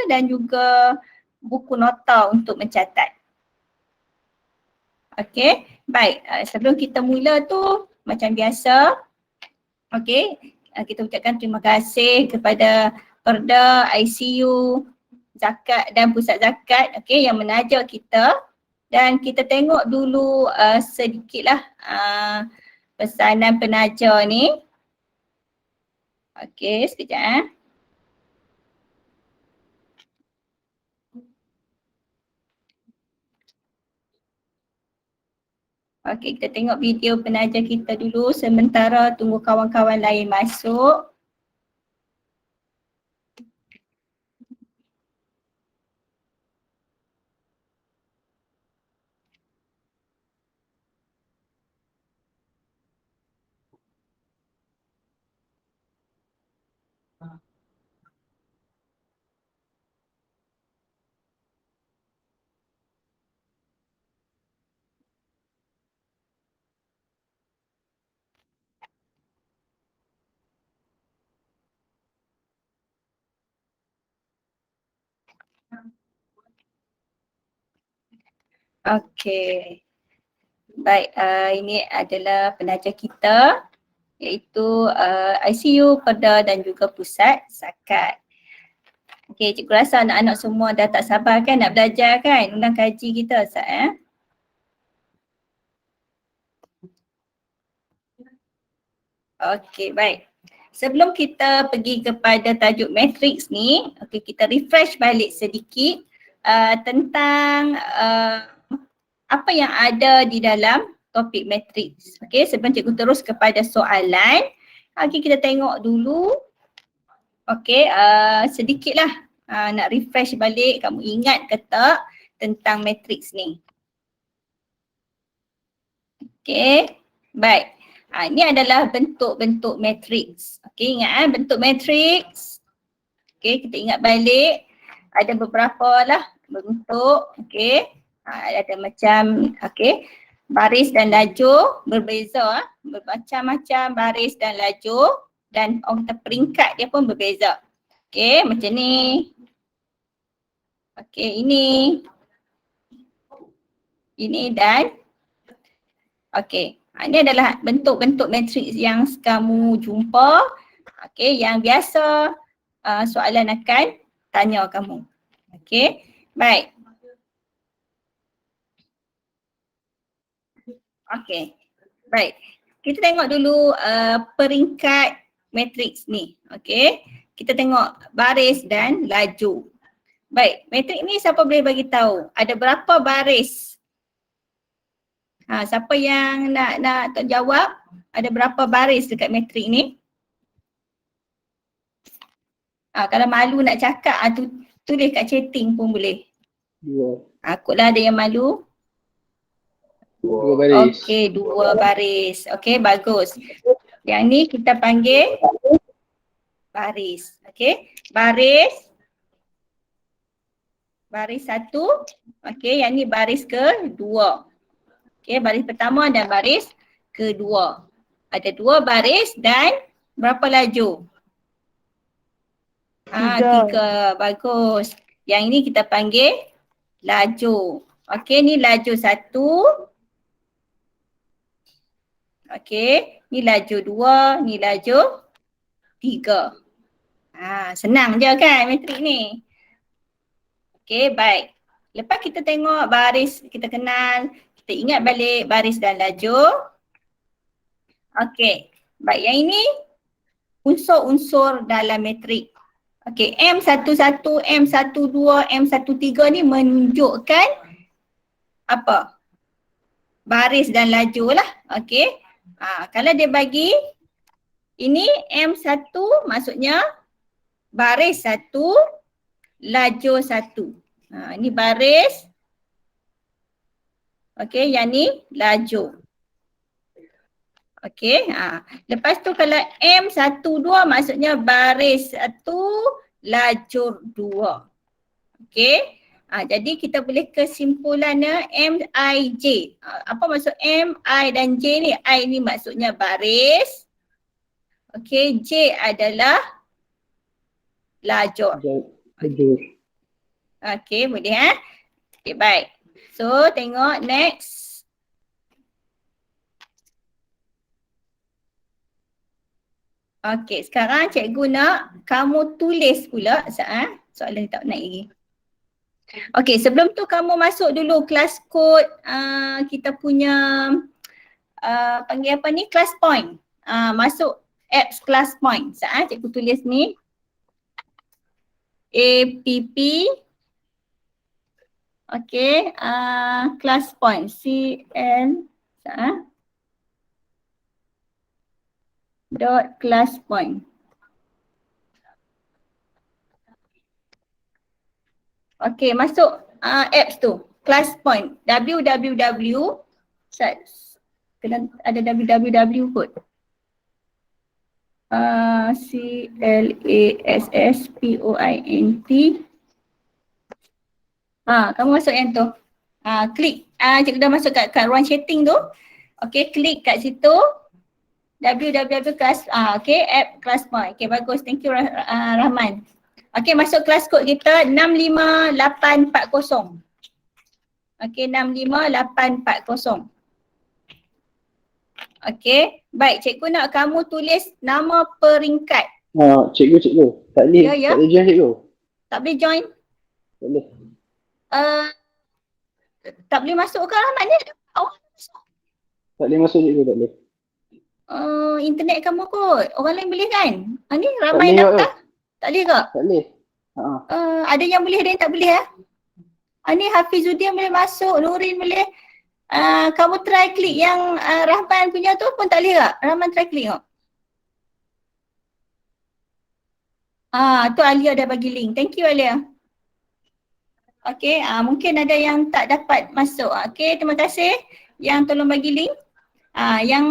dan juga buku nota untuk mencatat. Okey, baik. Sebelum kita mula tu macam biasa, okey, kita ucapkan terima kasih kepada Perda, ICU, Zakat dan Pusat Zakat, okey, yang menaja kita, dan kita tengok dulu sedikitlah pesanan penaja ni. Okey, sekejap. Okey, kita tengok video penaja kita dulu sementara tunggu kawan-kawan lain masuk. Okey. Baik, ini adalah penaja kita iaitu ICU, Perda dan juga Pusat Zakat. Okey, cikgu rasa anak-anak semua dah tak sabar kan nak belajar kan undang kaji kita Ustaz Okey, baik. Sebelum kita pergi kepada tajuk matriks ni, okey, kita refresh balik sedikit tentang apa yang ada di dalam topik matriks. Okey, sebelum cikgu terus kepada soalan, okey, kita tengok dulu. Okey, sedikitlah nak refresh balik, kamu ingat ke tak tentang matriks ni? Okey, baik. Ini adalah bentuk-bentuk matriks. Okey, ingat bentuk matriks. Okey, kita ingat balik ada beberapa lah bentuk. Okey, ada macam baris dan lajur berbeza, bermacam-macam baris dan lajur, dan kita peringkat dia pun berbeza. Okey, macam ni. Okey, ini dan okey. Ini adalah bentuk-bentuk matriks yang kamu jumpa. Okey, yang biasa soalan akan tanya kamu. Okey, baik. Okey, baik. Kita tengok dulu peringkat matriks ni. Okey, kita tengok baris dan laju. Baik, matriks ni siapa boleh bagi tahu ada berapa baris? Siapa yang nak jawab? Ada berapa baris dekat matrik ni? Kalau malu nak cakap, tulis kat chatting pun boleh. 2. Akutlah ada yang malu. 2 baris. Okey, 2 baris. Okey, bagus. Yang ni kita panggil baris. Okey, baris 1. Okey, yang ni baris kedua. Okey, baris pertama dan baris kedua. Ada 2 baris dan berapa laju? 3. Bagus. Yang ini kita panggil laju. Okey, ni laju 1. Okey, ni laju 2, ni laju 3. Senang je kan matrik ni. Okey, baik. Lepas kita tengok baris, kita kenal, kita ingat balik baris dan laju. Okey, baik, yang ini unsur-unsur dalam matrik. Okey, M11, M12, M13 ni menunjukkan apa? Baris dan laju lah. Okey, kalau dia bagi ini M1 maksudnya baris 1, laju 1. Ini baris. Okey, yang ni laju. Okey, lepas tu kalau M12 maksudnya baris 1, lajur 2. Okey, jadi kita boleh kesimpulannya MIJ. Apa maksud M, I dan J ni? I ni maksudnya baris. Okey, J adalah lajur. Lajur. Okey, boleh Okey, baik. So, tengok next. Okey, sekarang cikgu nak kamu tulis pula soalan tak naik lagi. Okey, sebelum tu kamu masuk dulu kelas kod kita punya panggil apa ni, class point. Masuk apps class point. Cikgu tulis ni app class point cl dot class point. Okey, masuk apps tu, class point, www, kena ada www kot. CLASSPOINT. Kamu masuk yang tu. Klik, cikgu dah masuk kat ruang chatting tu. Okey, klik kat situ. www class, app class point. Okey, bagus. Thank you Rahman. Okey, masuk kelas kod kita 65840. Okey, 65840. Okey, baik, cikgu nak kamu tulis nama peringkat. Cikgu. Tak boleh, Ya. tak boleh join cikgu. Tak boleh join? Tak boleh. Tak boleh masuk ke Rahman ni? Awak masuk. Tak boleh masuk cikgu, tak boleh. Internet kamu kot. Orang lain boleh kan? Ni Tak ramai boleh daftar. Tak boleh ke? Tak boleh. Ada yang boleh, ada yang tak boleh ni Hafizuddin boleh masuk, Nurin boleh. Kamu try klik yang Rahman punya tu pun tak boleh tak? Rahman try klik tak? Tu Alia dah bagi link. Thank you Alia. Okey, mungkin ada yang tak dapat masuk. Okey, terima kasih yang tolong bagi link. Yang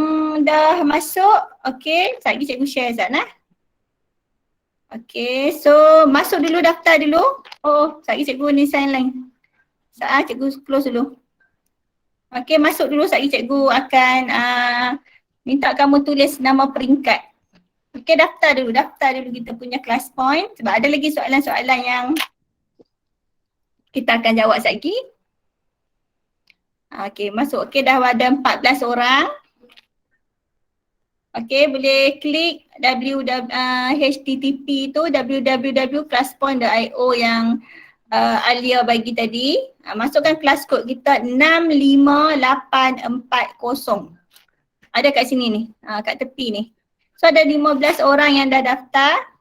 dah masuk, okey, sekejap lagi cikgu share Zat Okey, so masuk dulu, daftar dulu. Sekejap lagi cikgu ni sign line. Cikgu close dulu. Okey, masuk dulu, sekejap lagi cikgu akan minta kamu tulis nama peringkat. Okey, daftar dulu kita punya class point sebab ada lagi soalan-soalan yang kita akan jawab sekejap lagi. Okey, masuk. Okey, dah ada 14 orang. Okey, boleh klik http tu www.classpoint.io yang Alia bagi tadi. Masukkan kelas kod kita 65840. Ada kat sini ni, kat tepi ni. So ada 15 orang yang dah daftar.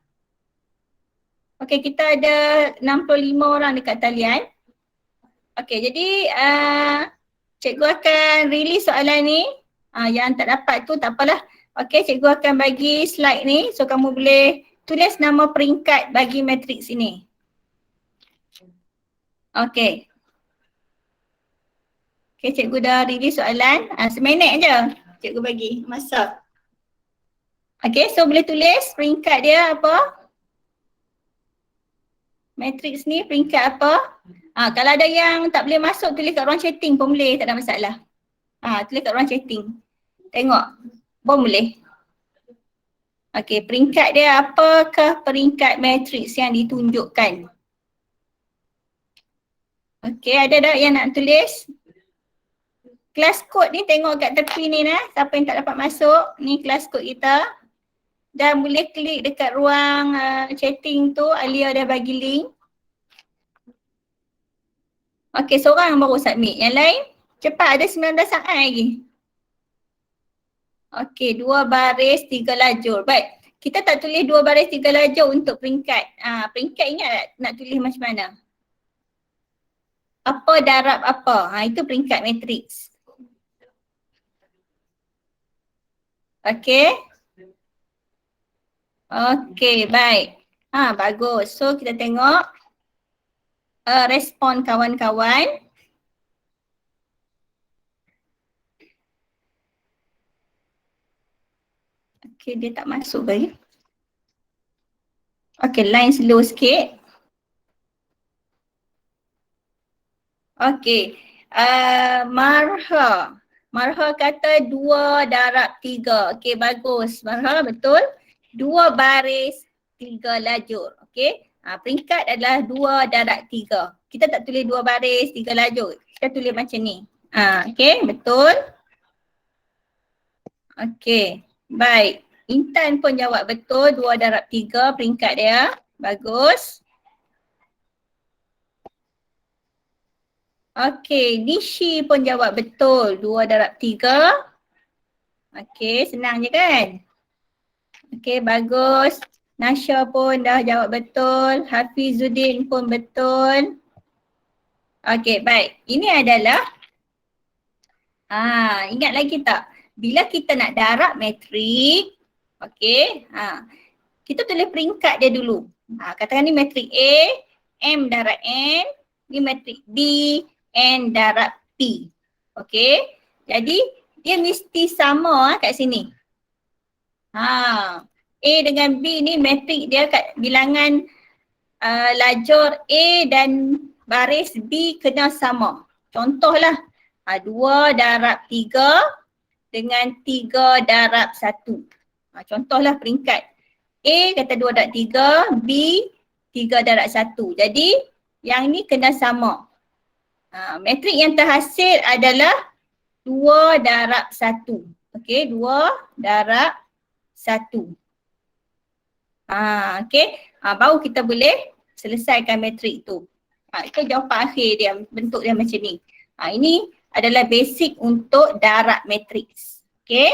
Okey, kita ada 65 orang dekat talian. Okey, jadi cikgu akan release soalan ni. Yang tak dapat tu tak apalah. Okey, cikgu akan bagi slide ni. So kamu boleh tulis nama peringkat bagi matriks ini. Okey. Okey, cikgu dah release soalan. Seminit je cikgu bagi masa. Okey, so boleh tulis peringkat dia apa? Matriks ni peringkat apa? Kalau ada yang tak boleh masuk, tulis kat ruang chatting pun boleh, tak ada masalah. Tulis kat ruang chatting. Tengok, pun boleh. Okey, peringkat dia apakah peringkat matriks yang ditunjukkan? Okey, ada tak yang nak tulis? Kelas kod ni tengok kat tepi ni siapa yang tak dapat masuk, ni kelas kod kita. Dan boleh klik dekat ruang chatting tu, Alia dah bagi link. Okey, seorang yang baru submit. Yang lain, cepat, ada 19 saat lagi. Okey, 2 baris 3 lajur. Baik, kita tak tulis 2 baris 3 lajur untuk peringkat. Peringkat ingat tak nak tulis macam mana? Apa darab apa? Itu peringkat matriks. Okey. Okey, baik. Bagus. So kita tengok respon kawan-kawan. Okey, dia tak masuk ke? Okey, line slow sikit. Okey. Marha kata 2 darab 3. Okey, bagus. Marha, betul. 2 baris 3 lajur. Okey. Peringkat adalah 2 darab 3. Kita tak tulis 2 baris, 3 lajur. Kita tulis macam ni. Okey, betul. Okey, baik. Intan pun jawab betul, 2 darab 3 peringkat dia. Bagus. Okey, Nishi pun jawab betul, 2 darab 3. Okey, senang je kan? Okey, bagus. Nasha pun dah jawab betul. Hafizuddin pun betul. Okey, baik. Ini adalah, ingat lagi tak? Bila kita nak darab matrik, okey, kita tulis peringkat dia dulu. Katakan ni matrik A, M darab N. Ni matrik B, N darab P. Okey, jadi dia mesti sama kat sini. A dengan B ni matrik dia kat bilangan lajur A dan baris B kena sama. Contohlah 2 darab 3 dengan 3 darab 1. Contohlah peringkat. A kata 2 darab 3, B 3 darab 1. Jadi yang ni kena sama. Matrik yang terhasil adalah 2 darab 1. Okey, 2 darab 1. Okey, baru kita boleh selesaikan matrik tu. Itu jawapan akhir dia, bentuk dia macam ni. Ini adalah basic untuk darab matriks. Okey.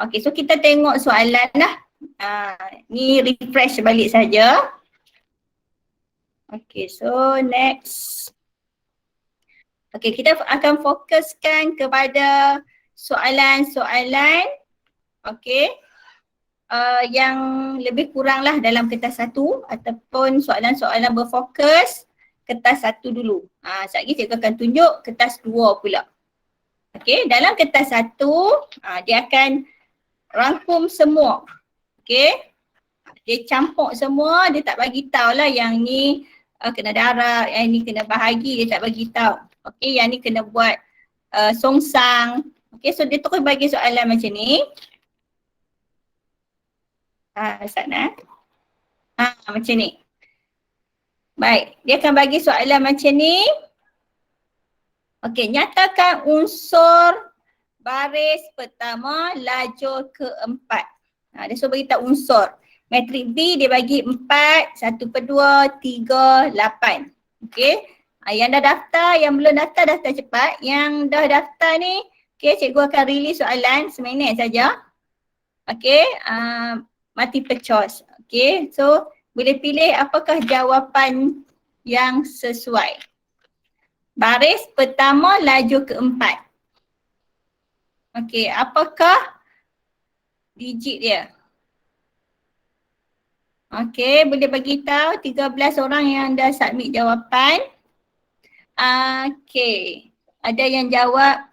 Okey, so kita tengok soalan lah. Ni refresh balik saja. Okey, so next. Okey, kita akan fokuskan kepada soalan-soalan yang lebih kurang lah dalam kertas 1 ataupun soalan-soalan berfokus kertas 1 dulu. Sekejap lagi cikgu akan tunjuk kertas 2 pula. Okey, dalam kertas 1 dia akan rangkum semua. Okey, dia campur semua, dia tak bagi tahu lah yang ni kena darab, yang ni kena bahagi, dia tak bagi tahu. Okey, yang ni kena buat songsang. Okey, so dia terus bagi soalan macam ni. Sana. Macam ni. Baik, dia akan bagi soalan macam ni. Okey, nyatakan unsur baris pertama lajur keempat. Dia suruh beritahu unsur. Matrik B dia bagi 4, 1/2, 3, 8. Okey. Yang dah daftar, yang belum daftar cepat. Yang dah daftar ni, okey, cikgu akan release soalan seminit saja. Okey, multiple choice. Okey, so boleh pilih apakah jawapan yang sesuai. Baris pertama lajur keempat. Okey, apakah digit dia? Okey, boleh bagi tahu 13 orang yang dah submit jawapan. Okey, ada yang jawab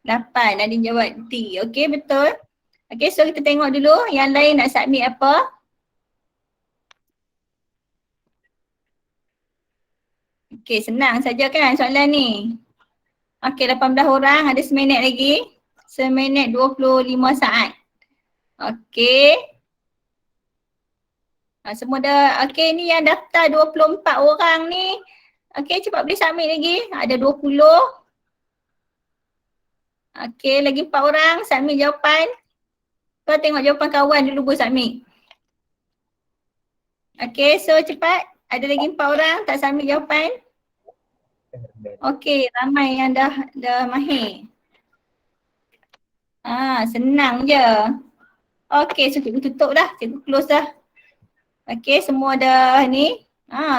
8, ada yang jawab D. Okey, betul. Okey, so kita tengok dulu yang lain nak submit apa. Okey, senang saja kan soalan ni. Okey, 18 orang, ada seminit lagi. Seminit 25 saat. Okey. Semua dah, okey ni yang daftar 24 orang ni. Okey, cepat boleh submit lagi. Ada 20. Okey, lagi 4 orang submit jawapan. Kau tengok jawapan kawan dulu boleh submit. Okey, so cepat. Ada lagi 4 orang tak submit jawapan. Okey, ramai yang dah mahir. Senang je. Okey, so cikgu tutup dah. Cikgu close dah. Okey, semua dah ni.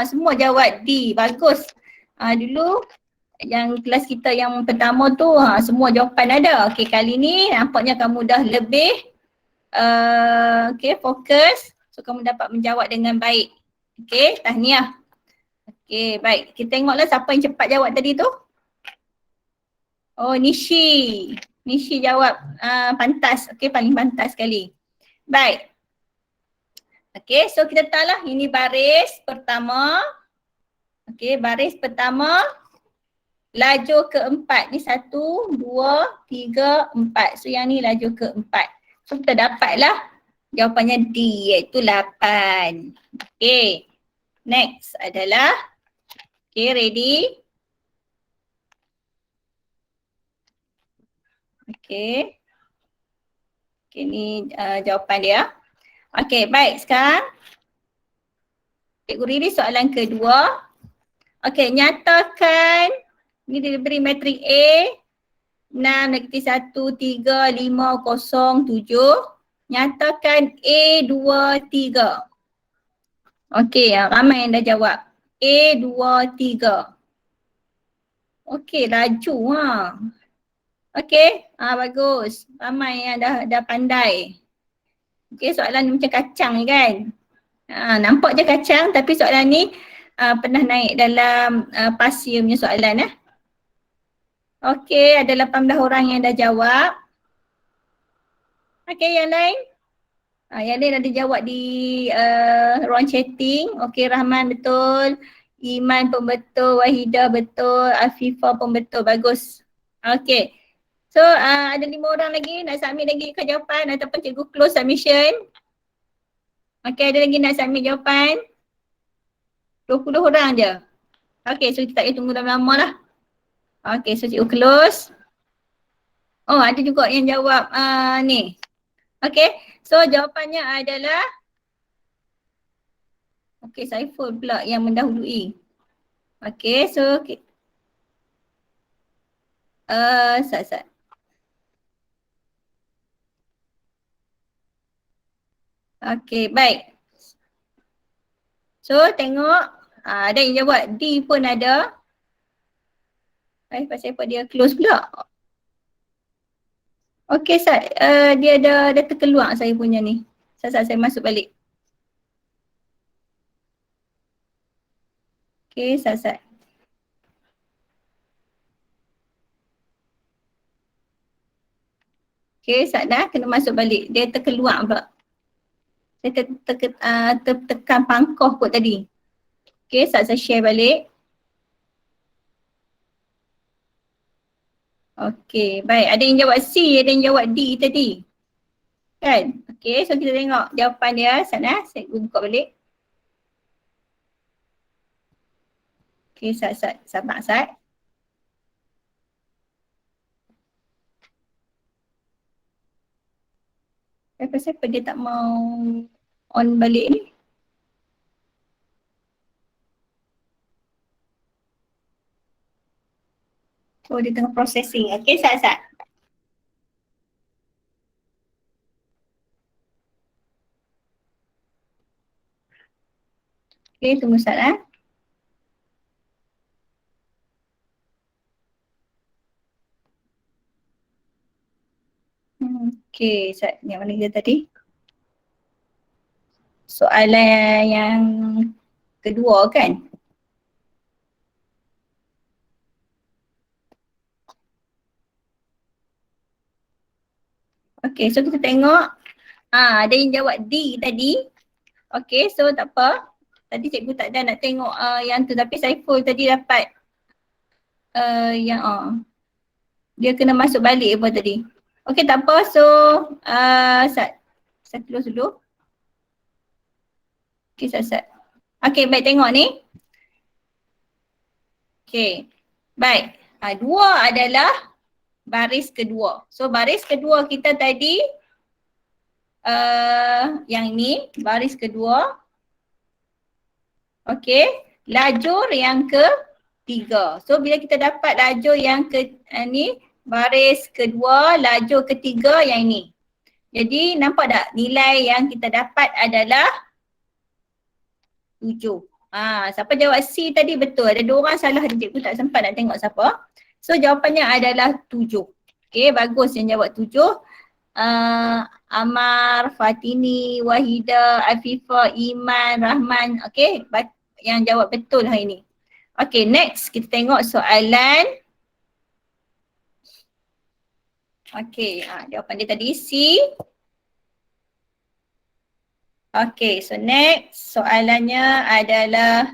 Semua jawab D. Bagus. Dulu yang kelas kita yang pertama tu semua jawapan ada. Okey, kali ni nampaknya kamu dah lebih fokus. So kamu dapat menjawab dengan baik. Okey, tahniah. Okey, baik. Kita tengoklah siapa yang cepat jawab tadi tu. Oh, Nishi. Nishi jawab pantas. Okey, paling pantas sekali. Baik. Okey, so kita tahu lah ini baris pertama. Okey, baris pertama lajur keempat. Ni 1, 2, 3, 4. So yang ni lajur keempat. So kita dapatlah Jawapannya D iaitu 8. Okay. Next adalah, okay, ready? Okay. Okay, ni jawapan dia. Okay, baik. Sekarang Cikgu Riri soalan kedua. Okay, nyatakan, ni dia beri matrik A, 6, -1, 3, 5, 0, 7. Nyatakan A, 2, 3. Okay, ramai yang dah jawab. A, 2, 3. Okay, laju ha. Okay, bagus. Ramai yang dah pandai. Okay, soalan ni macam kacang ni kan. Nampak je kacang tapi soalan ni pernah naik dalam pasir punya soalan . Okay, ada 18 orang yang dah jawab. Okay, yang lain? Yang lain ada jawab di ruang chatting. Okay, Rahman betul. Iman pun betul. Wahidah betul. Afifah pun betul. Bagus. Okay. So, ada 5 orang lagi nak submit lagi ke jawapan ataupun cikgu close submission. Okay, ada lagi nak submit jawapan? 20 orang je. Okay, so kita tak payah tunggu lama-lama lah. Okay, so cikgu close. Oh, ada juga yang jawab ni. Okay, so jawapannya adalah, okay, Saiful pula yang mendahului. Okay, so sat. Okay, baik. So, tengok. Ada yang jawab D pun ada. Pasal apa dia close pula? Okay, Sat. Dia dah terkeluar saya punya ni. Sat, saya masuk balik. Okay, Sat. Okay, Sat dah kena masuk balik. Dia terkeluar pula. Saya tertekan pangkoh kot tadi. Okay, Sat, saya share balik. Okay, baik. Ada yang jawab C, ada yang jawab D tadi. Kan? Okay, so kita tengok jawapan dia sana. Saya buka balik. Okay, Sat. Sabar, Sat. Pasal apa dia tak mau on balik ni? Oh, dia tengah processing. Okay, Sat. Okay, tunggu Sat . Okay, Sat. Yang mana dia tadi? Soalan yang kedua kan? Okay, so kita tengok. Ada yang jawab D tadi. Okay, so tak apa. Tadi cikgu tak ada nak tengok yang tu. Tapi Saiful tadi dapat yang dia kena masuk balik apa tadi. Okay, tak apa. So, saya close dulu. Okay, Sat. Okay, baik tengok ni. Okay, baik. Dua adalah baris kedua. So, baris kedua kita tadi yang ni, baris kedua. Okay, lajur yang ketiga. So, bila kita dapat lajur yang ni, baris kedua, lajur ketiga yang ni. Jadi, nampak tak nilai yang kita dapat adalah 7. Siapa jawab C tadi betul. Ada 2 orang salah, cikgu tak sempat nak tengok siapa. So, jawapannya adalah 7. Okay, bagus yang jawab 7. Amar, Fatini, Wahida, Afifah, Iman, Rahman. Okay, yang jawab betul hari ni. Okay, next kita tengok soalan. Okay, jawapan dia tadi C. Okay, so next soalannya adalah,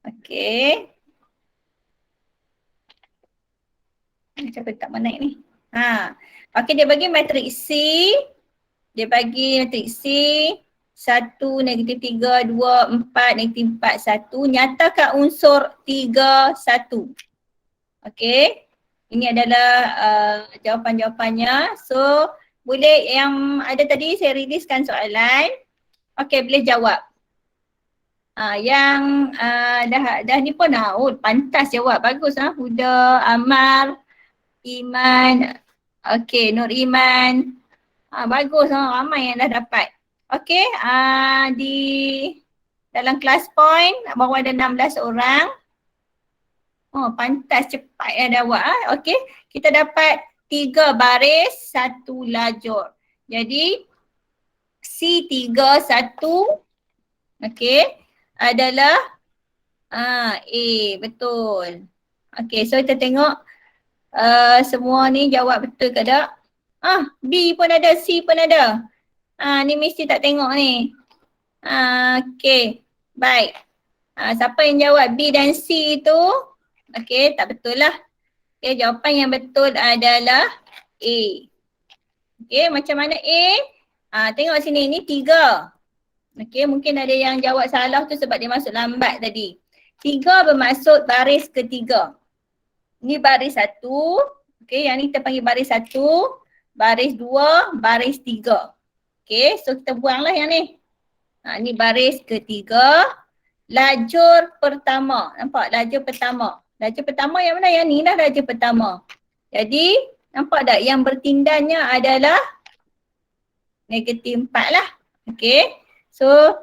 okay. Macam tak mau naik ni. Okey, dia bagi matriks C. Dia bagi matriks C 1, -3, 2, 4, -4, 1. Nyatakan unsur 3, 1. Okey. Ini adalah jawapan-jawapannya. So, boleh yang ada tadi saya riliskan soalan. Okey, boleh jawab. Yang dah ni pun pantas jawab. Bagus Huda, Amar, Iman. Okey, Nur Iman. Bagus ramai yang dah dapat. Okey, di dalam kelas point baru ada 16 orang. Oh, pantas cepat jawab. Okey, kita dapat 3 baris, 1 lajur. Jadi C3, 1 okey adalah A, betul. Okey, so kita tengok semua ni jawab betul ke tak? B pun ada, C pun ada. Ni mesti tak tengok ni. Okey, baik. Siapa yang jawab B dan C tu? Okey, tak betul lah. Okey, jawapan yang betul adalah A. Okey, macam mana A? Tengok sini, ni 3. Okey, mungkin ada yang jawab salah tu sebab dia masuk lambat tadi. 3 bermaksud baris ketiga. Ni baris 1. Okey, yang ni kita panggil baris 1. Baris 2, baris 3. Okey, so kita buanglah yang ni. Ni baris ketiga. Lajur pertama. Nampak? Lajur pertama. Lajur pertama yang mana? Yang ni lah lajur pertama. Jadi, nampak tak? Yang bertindannya adalah negatif 4 lah. Okey. So,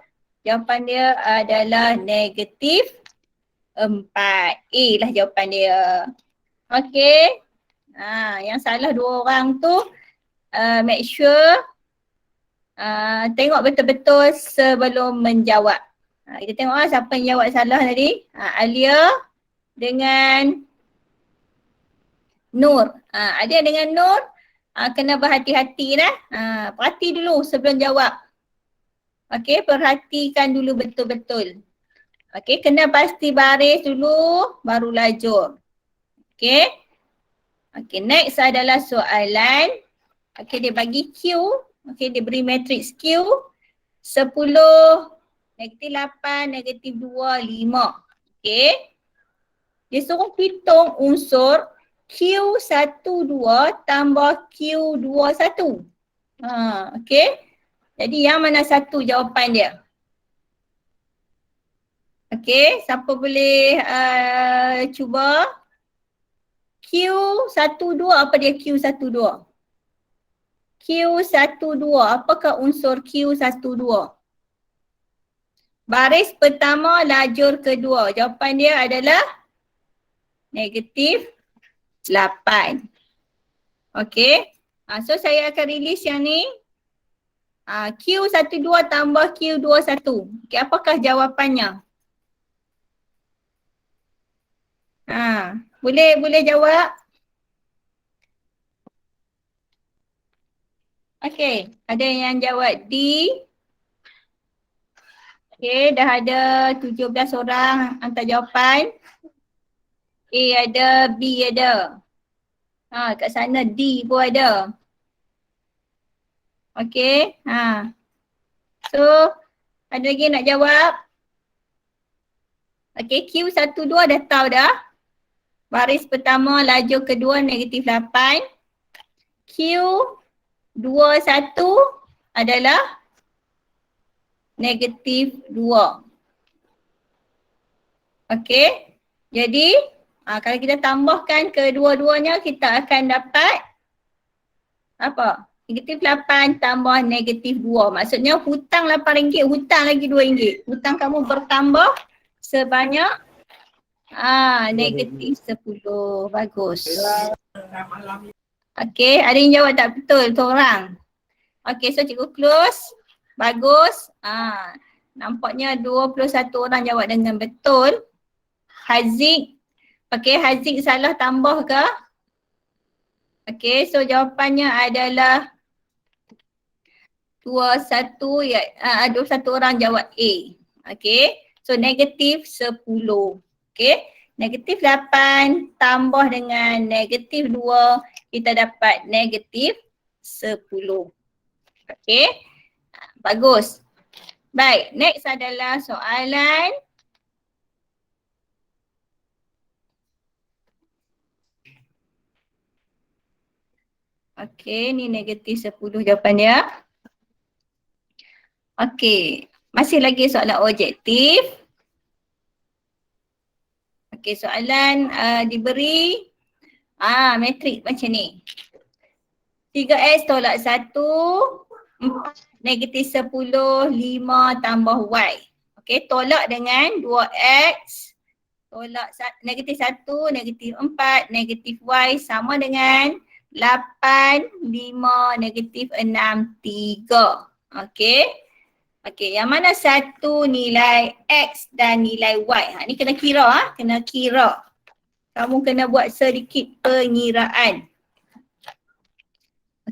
jawapan dia adalah negatif 4. A lah jawapan dia. Okey. Yang salah 2 orang tu, make sure tengok betul-betul sebelum menjawab. Kita tengok siapa yang jawab salah tadi. Alia dengan Nur. Alia dengan Nur kena berhati-hati dah. Perhati dulu sebelum jawab. Okey, perhatikan dulu betul-betul. Okey, kena pasti baris dulu baru lajur. Okey. Okey, next adalah soalan. Okey, dia bagi Q. Okey, dia beri matriks Q. 10, -8, -2, 5. Okey. Dia suruh hitung unsur Q12 tambah Q21. Okey. Jadi yang mana satu jawapan dia? Okey, siapa boleh cuba? Q12, apa dia Q12? Q12, apakah unsur Q12? Baris pertama, lajur kedua. Jawapan dia adalah negatif 8. Okey. So saya akan rilis yang ni. Q12 tambah Q21. Okey, apakah jawapannya? Boleh jawab? Okey, ada yang jawab D. Okey, dah ada 17 orang hantar jawapan. A ada, B ada. Kat sana D pun ada. Okey, so ada lagi nak jawab? Okey, Q12 dah tahu dah. Baris pertama, lajur kedua negatif 8. Q21 adalah negatif 2. Okey, jadi kalau kita tambahkan kedua-duanya kita akan dapat apa? Negatif 8 tambah negatif 2. Maksudnya hutang RM8, hutang lagi RM2. Hutang kamu bertambah sebanyak negatif 10. Bagus. Okey, ada yang jawab tak betul tu orang? Okey, so cikgu close. Bagus. Nampaknya 21 orang jawab dengan betul. Haziq. Okey, Haziq salah tambah ke? Okey, so jawapannya adalah 21 orang jawab A. Okey, so negatif 10. Okey, Negatif 8 tambah dengan negatif 2, kita dapat negatif 10. Okey, bagus. Baik, next adalah soalan okey, ni negatif 10 jawapan dia. Okey, masih lagi soalan objektif. Okey, soalan diberi matrik macam ni. 3x tolak 1, 4, negatif 10, 5 tambah y. Okey, tolak dengan 2x, tolak negatif 1, negatif 4, negatif y sama dengan 8, 5, negatif 6, 3. Okey. Okey, yang mana satu nilai x dan nilai y? Ni kena kira kena kira. Kamu kena buat sedikit pengiraan.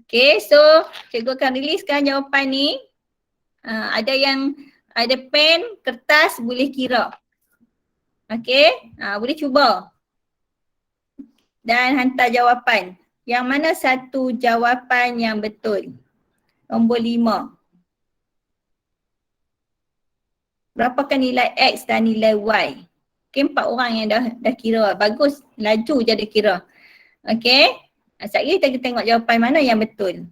Okey, so cikgu akan riliskan jawapan ni. Ada pen, kertas, boleh kira. Okey, boleh cuba. Dan hantar jawapan. Yang mana satu jawapan yang betul? Nombor 5. Berapakah nilai X dan nilai Y? Okay, 4 orang yang dah kira. Bagus, laju je dia kira. Okay, sekejap lagi kita tengok jawapan mana yang betul.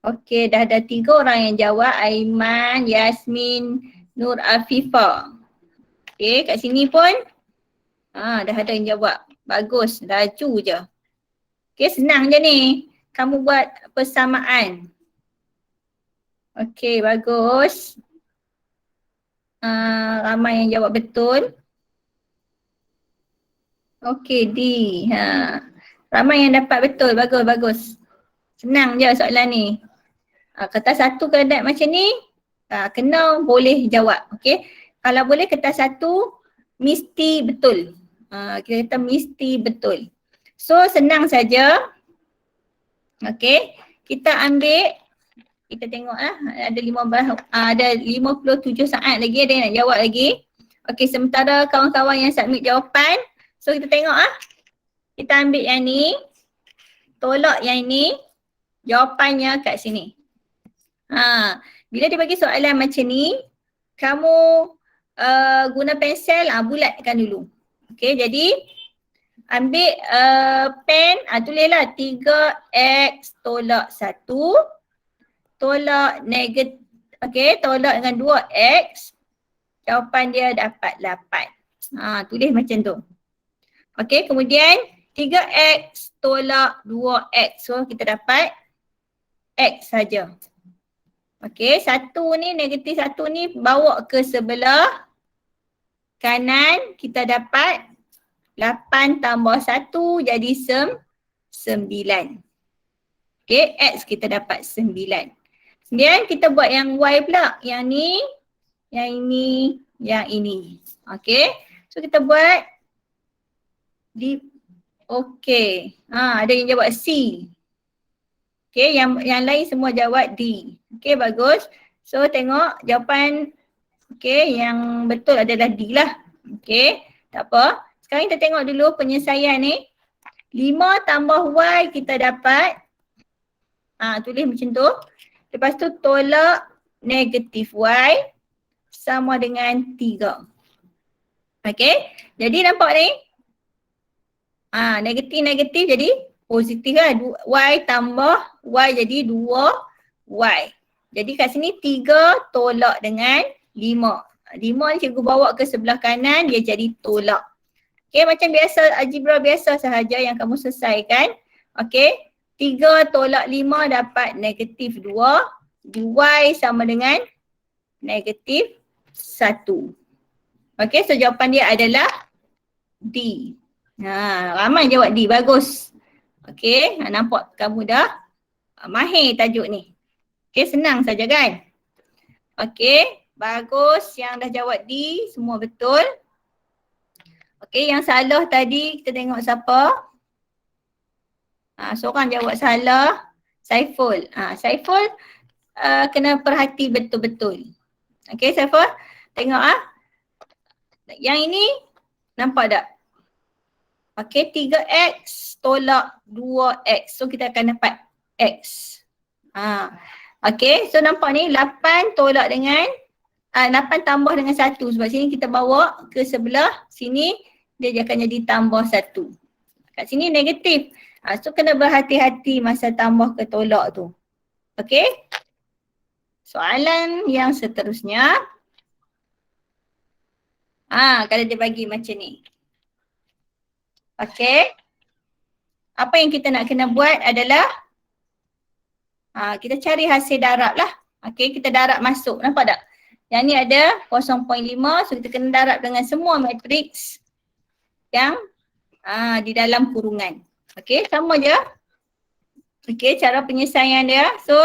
Okay, dah ada 3 orang yang jawab. Aiman, Yasmin, Nur Afifah. Okay, kat sini pun dah ada yang jawab. Bagus, laju je. Okay, senang je ni. Kamu buat persamaan. Okay, bagus. Ramai yang jawab betul. Okey, D. Ramai yang dapat betul. Bagus, bagus. Senang je soalan ni. Kertas 1 kalau macam ni, kena boleh jawab. Okey. Kalau boleh kertas 1, mesti betul. Kita kata mesti betul. So, senang saja. Okey. Kita ambil, kita tengok ada 57 saat lagi, ada yang nak jawab lagi. Okey, sementara kawan-kawan yang submit jawapan, so kita tengok kita ambil yang ni, tolak yang ni, jawapannya kat sini. Bila dia bagi soalan macam ni, kamu guna pensel, bulatkan dulu. Okey, jadi ambil pen, tulislah 3x tolak 1, tolak negatif, okey, tolak dengan 2x, jawapan dia dapat 8. Tulis macam tu. Okey, kemudian 3x tolak 2x. So kita dapat x saja. Okey, 1 ni, negatif 1 ni bawa ke sebelah kanan, kita dapat 8 tambah 1 jadi 9. Okey, x kita dapat 9. Kemudian kita buat yang y pula. Yang ni, yang ini, yang ini. Okey, so kita buat okey. Ada yang jawab C. Okey, yang lain semua jawab D. Okey, bagus. So tengok jawapan, okey, yang betul adalah D lah. Okey, tak apa. Sekarang kita tengok dulu penyelesaian ni. 5 tambah Y kita dapat, tulis macam tu. Lepas tu tolak negatif Y sama dengan 3. Okey, jadi nampak ni? Negatif jadi positif lah. Y tambah Y jadi 2Y. Jadi kat sini 3 tolak dengan 5. 5 ni cikgu bawa ke sebelah kanan, dia jadi tolak. Okey, macam biasa, algebra biasa sahaja yang kamu selesaikan. Okey, 3 tolak 5 dapat negatif 2. Y sama dengan negatif 1. Okey, so jawapan dia adalah D. Ramai jawab D, bagus. Okey, nampak kamu dah mahir tajuk ni. Okey, senang saja kan? Okey, bagus. Yang dah jawab D, semua betul. Okey, yang salah tadi kita tengok siapa? Seorang jawab salah, Saiful. Saiful kena perhati betul-betul. Okey, Saiful, tengok Yang ini Nampak tak? Okay, 3x tolak 2x. So kita akan dapat x. Okay, so nampak ni 8 tolak dengan 8 tambah dengan 1. Sebab sini kita bawa ke sebelah sini, dia akan jadi tambah 1. Kat sini negatif. So kena berhati-hati masa tambah ke tolak tu. Okay. Soalan yang seterusnya. Kalau dia bagi macam ni. Okay. Apa yang kita nak kena buat adalah kita cari hasil darab lah. Okay, kita darab masuk. Nampak tak? Yang ni ada 0.5. So kita kena darab dengan semua matriks yang di dalam kurungan. Okay, sama je. Okay, cara penyelesaian dia. So,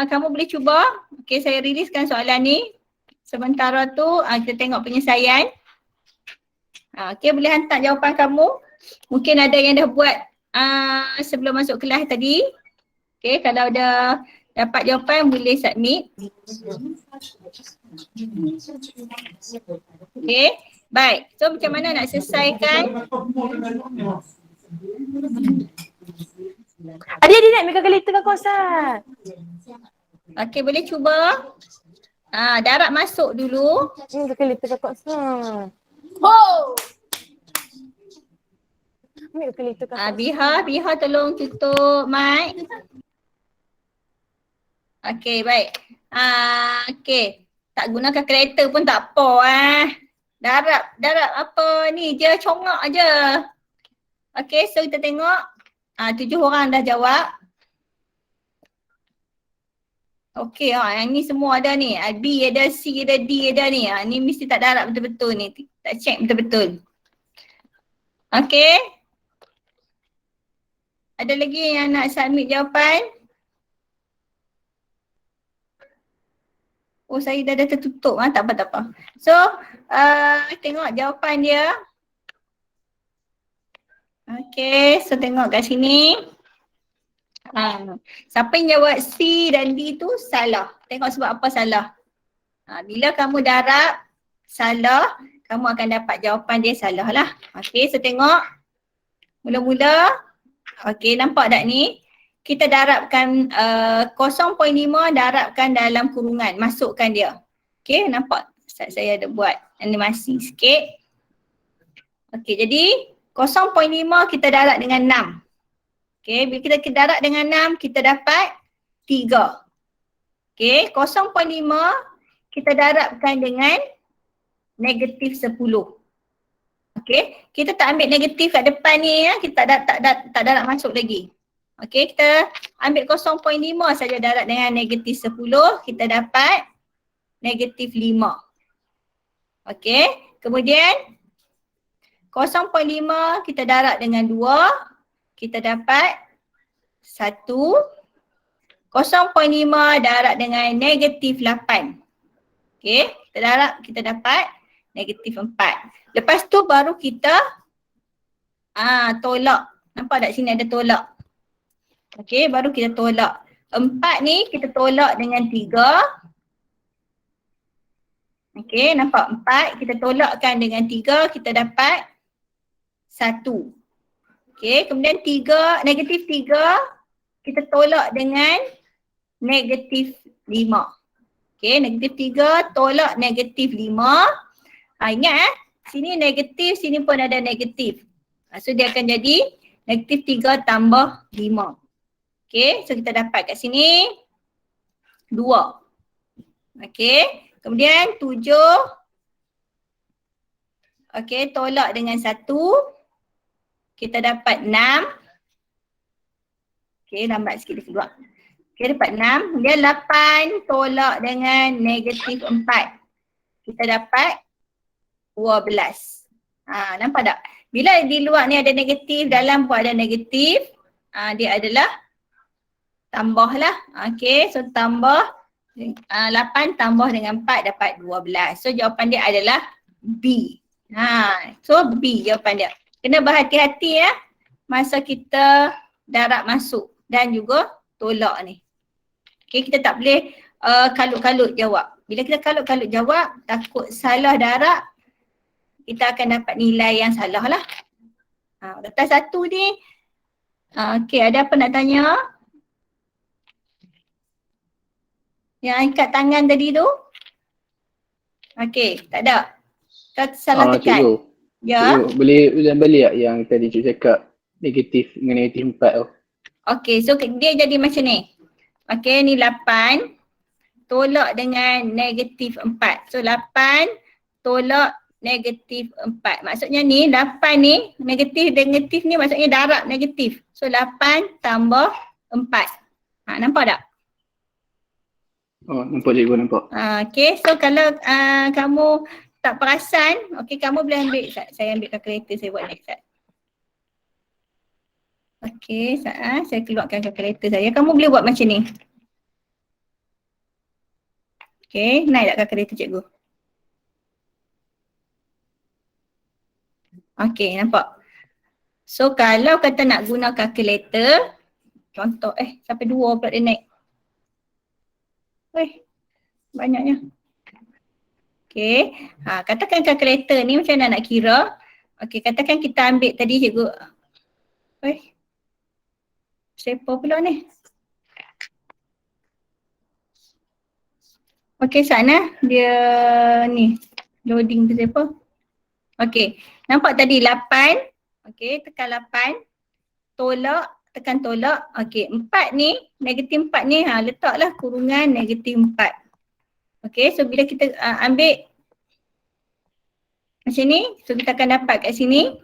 kamu boleh cuba. Okay, saya riliskan soalan ni. Sementara tu, kita tengok penyelesaian. Okay, boleh hantar jawapan kamu. Mungkin ada yang dah buat sebelum masuk kelas tadi. Okay, kalau dah dapat jawapan boleh submit. Okay, baik. So macam mana nak selesaikan? Adik nak ambil kalkulator ke kosan? Okay, boleh cuba. Darab masuk dulu. Kalkulator ke kosan? Ambil kalkulator ke kosan? Biha tolong tutup mic. Okay, baik. Okay. Tak guna kalkulator pun tak apa Darab apa ni je, congak je. Okay, so kita tengok. 7 orang dah jawab. Okay, yang ni semua ada ni. B ada, C ada, D ada ni. Ni mesti tak darab betul-betul ni. Tak check betul-betul. Okay. Ada lagi yang nak submit jawapan? Oh, saya dah tertutup. Tak apa. So, tengok jawapan dia. Okay, so tengok kat sini. Siapa yang jawab C dan D tu salah. Tengok sebab apa salah. Bila kamu darab salah, kamu akan dapat jawapan dia salah lah. Okay, so tengok. Mula-mula. Okay, nampak tak ni? Kita darabkan 0.5 darabkan dalam kurungan. Masukkan dia. Okay, nampak? Saya ada buat animasi sikit. Okay, jadi 0.5 kita darab dengan 6. Okay, bila kita darab dengan 6, kita dapat 3. Okay, 0.5 kita darabkan dengan negatif 10. Okay, kita tak ambil negatif kat depan ni ya. Kita tak darab masuk lagi. Okay, kita ambil 0.5 saja darab dengan negatif 10. Kita dapat negatif 5. Okay, kemudian 0.5 kita darab dengan 2. Kita dapat 1. 0.5 darab dengan negatif 8. Okay, kita darab, kita dapat negatif 4. Lepas tu baru kita tolak. Nampak tak sini ada tolak? Okay, baru kita tolak. 4 ni kita tolak dengan 3. Okay, nampak 4 kita tolakkan dengan 3, kita dapat 1. Okay, kemudian 3, negatif 3 kita tolak dengan negatif 5. Okay, negatif 3 tolak negatif 5. Ingat sini negatif, sini pun ada negatif. So dia akan jadi negatif 3 tambah 5. Okay, so kita dapat kat sini 2. Okay, kemudian 7. Okay, tolak dengan 1. Kita dapat 6. Okay, lambat sikit dia keluar. Okay, dapat 6. Kemudian 8 tolak dengan negatif 4. Kita dapat 12. Nampak tak? Bila di luar ni ada negatif, dalam pun ada negatif, dia adalah tambah lah. Okay, so tambah 8 tambah dengan 4 dapat 12. So jawapan dia adalah B. So B jawapan dia. Kena berhati-hati ya masa kita darab masuk dan juga tolak ni. Okay, kita tak boleh kalut-kalut jawab. Bila kita kalut-kalut jawab, takut salah darab, kita akan dapat nilai yang salah lah. Daftar 1 ni, okey, ada apa nak tanya? Yang ikat tangan tadi tu? Okey, tak ada. Kau salah tekan. Cikgu. Ya. Cikgu, boleh ulang balik tak yang tadi cikgu cakap negatif dengan negatif 4 tu? Okey, so dia jadi macam ni. Okey, ni 8 tolak dengan negatif 4. So 8 tolak negatif 4. Maksudnya ni 8 ni negatif ni maksudnya darab negatif. So 8 tambah 4. Nampak tak? Oh, nampak cikgu, nampak. Okey, so kalau kamu tak perasan, okey, kamu boleh ambil, saya ambil kalkulator, saya buat next slide. Okey, saya keluarkan kalkulator saya. Kamu boleh buat macam ni. Okey, naik tak kalkulator cikgu? Okey, nampak? So kalau kata nak guna kalkulator, contoh, sampai 2 pula dia naik. Banyaknya. Okey, katakan kalkulator ni macam mana nak kira. Okey, katakan kita ambil tadi cikgu. Siapa pula ni? Okey, sana dia ni loading tu siapa? Okey, nampak tadi 8. Okey, tekan 8. Tolak, tekan tolak. Okey, 4 ni, negatif 4 ni letaklah kurungan negatif 4. Okey, so bila kita ambil macam ni, so kita akan dapat kat sini.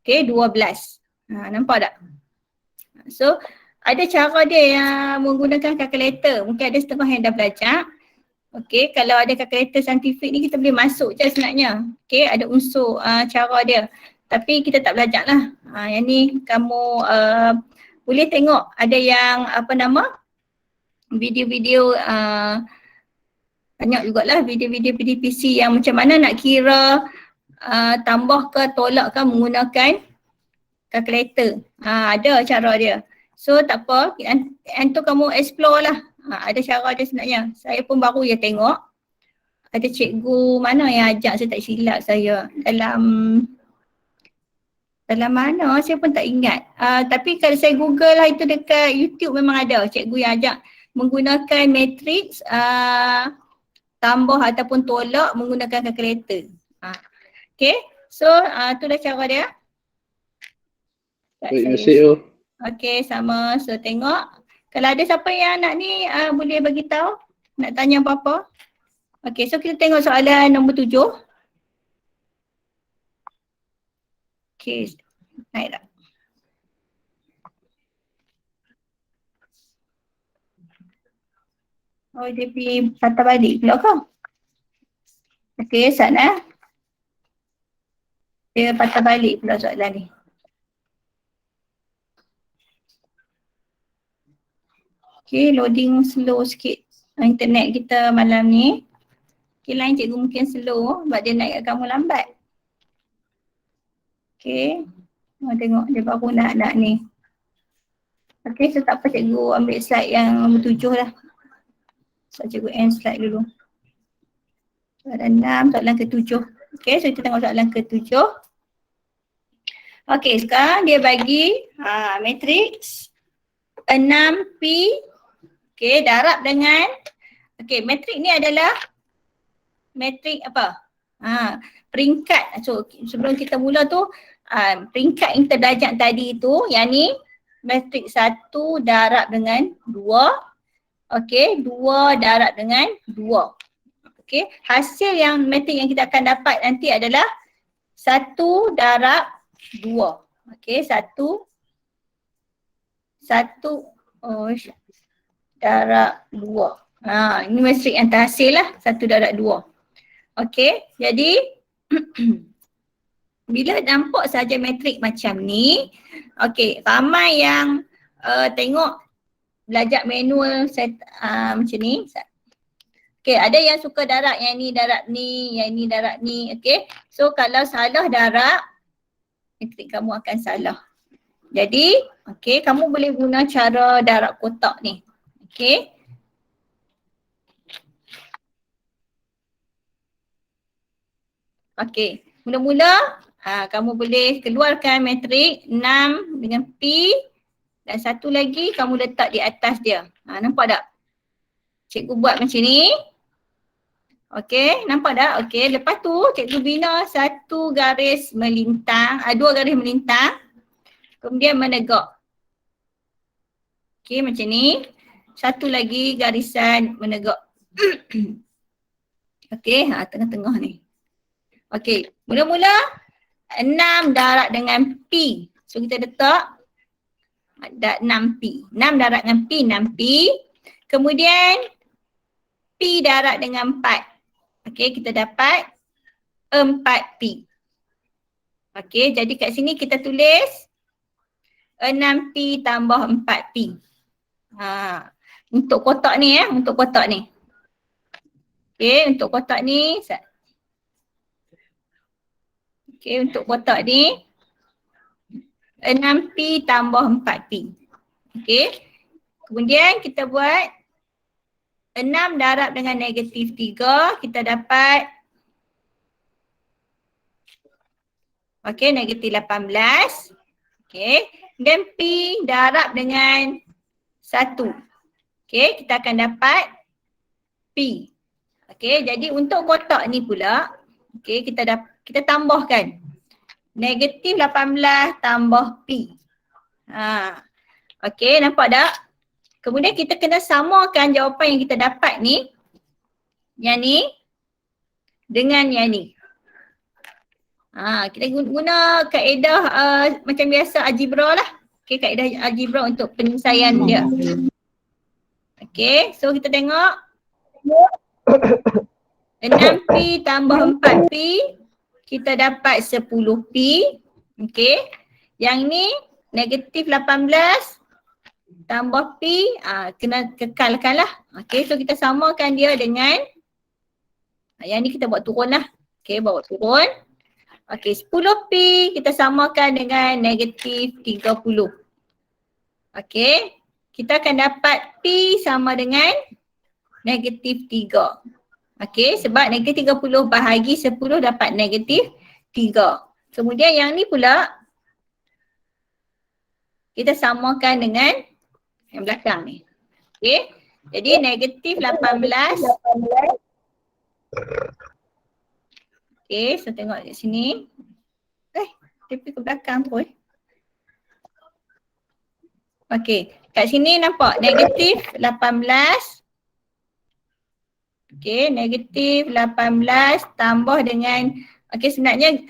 Okey, 12. Nampak tak? So, ada cara dia yang menggunakan kalkulator. Mungkin ada setengah yang dah belajar. Okey, kalau ada kalkulator saintifik ni kita boleh masuk je sebenarnya. Okey, ada unsur cara dia. Tapi kita tak belajar lah. Yang ni kamu boleh tengok ada yang video-video banyak jugalah video-video PDPC yang macam mana nak kira tambah ke tolak ke menggunakan kalkulator. Ada cara dia. So tak apa, antum kamu explore lah. Ada cara dia sebenarnya. Saya pun baru je tengok. Ada cikgu mana yang ajak, saya tak silap saya. Dalam mana saya pun tak ingat. Tapi kalau saya google lah itu dekat YouTube memang ada cikgu yang ajak menggunakan matrix tambah ataupun tolak menggunakan kalkulator. Okay, so itulah cara dia. Terima kasih. Okay, sama. So tengok. Kalau ada siapa yang nak ni boleh bagi tahu, nak tanya apa-apa. Okay, so kita tengok soalan nombor 7. Okay, naik tak? Oh, dia pergi patah balik pula kau. Okay, sana. Dia patah balik pula soalan ni. Okay, loading slow sikit internet kita malam ni. Okay, lain cikgu mungkin slow sebab dia naik kat kamu lambat. Okay, tengok dia baru nak ni. Okay, so tak apa cikgu ambil slide yang nombor 7 lah. So cikgu end slide dulu. Soalan 6, soalan ke-7. Okay, so kita tengok soalan ke-7. Okay, sekarang dia bagi matrix 6P. Okay, darab dengan, okay, matrik ni adalah matrik apa? Peringkat. So sebelum kita mula tu, peringkat yang kita belajar tadi tu, yang ni matrik 1 darab dengan 2. Okay, 2 darab dengan 2. Okay, hasil yang matrik yang kita akan dapat nanti adalah 1 darab 2. Okay, 1 darab 2. Ini matrik yang terhasil lah, 1 darab 2. Okay, jadi bila nampak saja matrik macam ni, okay, ramai yang tengok belajar manual macam ni. Okay, ada yang suka darab yang ni darab ni, yang ni darab ni. Okay, so kalau salah darab, matrik kamu akan salah. Jadi, okay, kamu boleh guna cara darab kotak ni. Okay. Okey. Mula-mula kamu boleh keluarkan matrik 6 dengan P dan satu lagi kamu letak di atas dia. Nampak tak? Cikgu buat macam ni. Okey, nampak tak? Okey, lepas tu cikgu bina satu garis melintang, dua garis melintang. Kemudian menegak. Okey, macam ni. Satu lagi garisan menegak. Okey, tengah-tengah ni. Okey, mula-mula 6 darab dengan P. So kita letak 6P. 6 darab dengan P, 6P. Kemudian P darab dengan 4. Okey, kita dapat 4P. Okey, jadi kat sini kita tulis 6P tambah 4P. Untuk kotak ni untuk kotak ni. Okey, untuk kotak ni. Okey, untuk kotak ni 6P tambah 4P. Okey. Kemudian kita buat 6 darab dengan negatif 3, kita dapat negatif 18. Okey. Dan P darab dengan 1. Okey, kita akan dapat P. Okey, jadi untuk kotak ni pula, okey, kita tambahkan negatif 18 tambah P. Okey, nampak tak? Kemudian kita kena samakan jawapan yang kita dapat ni, yang ni dengan yang ni. Kita guna kaedah macam biasa algebra lah. Okey, kaedah algebra untuk penyelesaian dia. Okey, so kita tengok 6P tambah 4P, kita dapat 10P. Okey. Yang ni negatif 18 tambah P, kena kekalkan lah. Okey, so kita samakan dia dengan yang ni kita buat turun lah. Okey, bawa turun. Okey, 10P kita samakan dengan negatif 30. Okey, kita akan dapat P sama dengan negatif 3. Okey, sebab negatif 30 bahagi 10 dapat negatif 3. Kemudian yang ni pula kita samakan dengan yang belakang ni. Okey, jadi negatif 18. Okey, so tengok kat sini. Dia pergi ke belakang tu. Okey, kat sini nampak negatif 18. Okey, negatif 18 tambah dengan, okey sebenarnya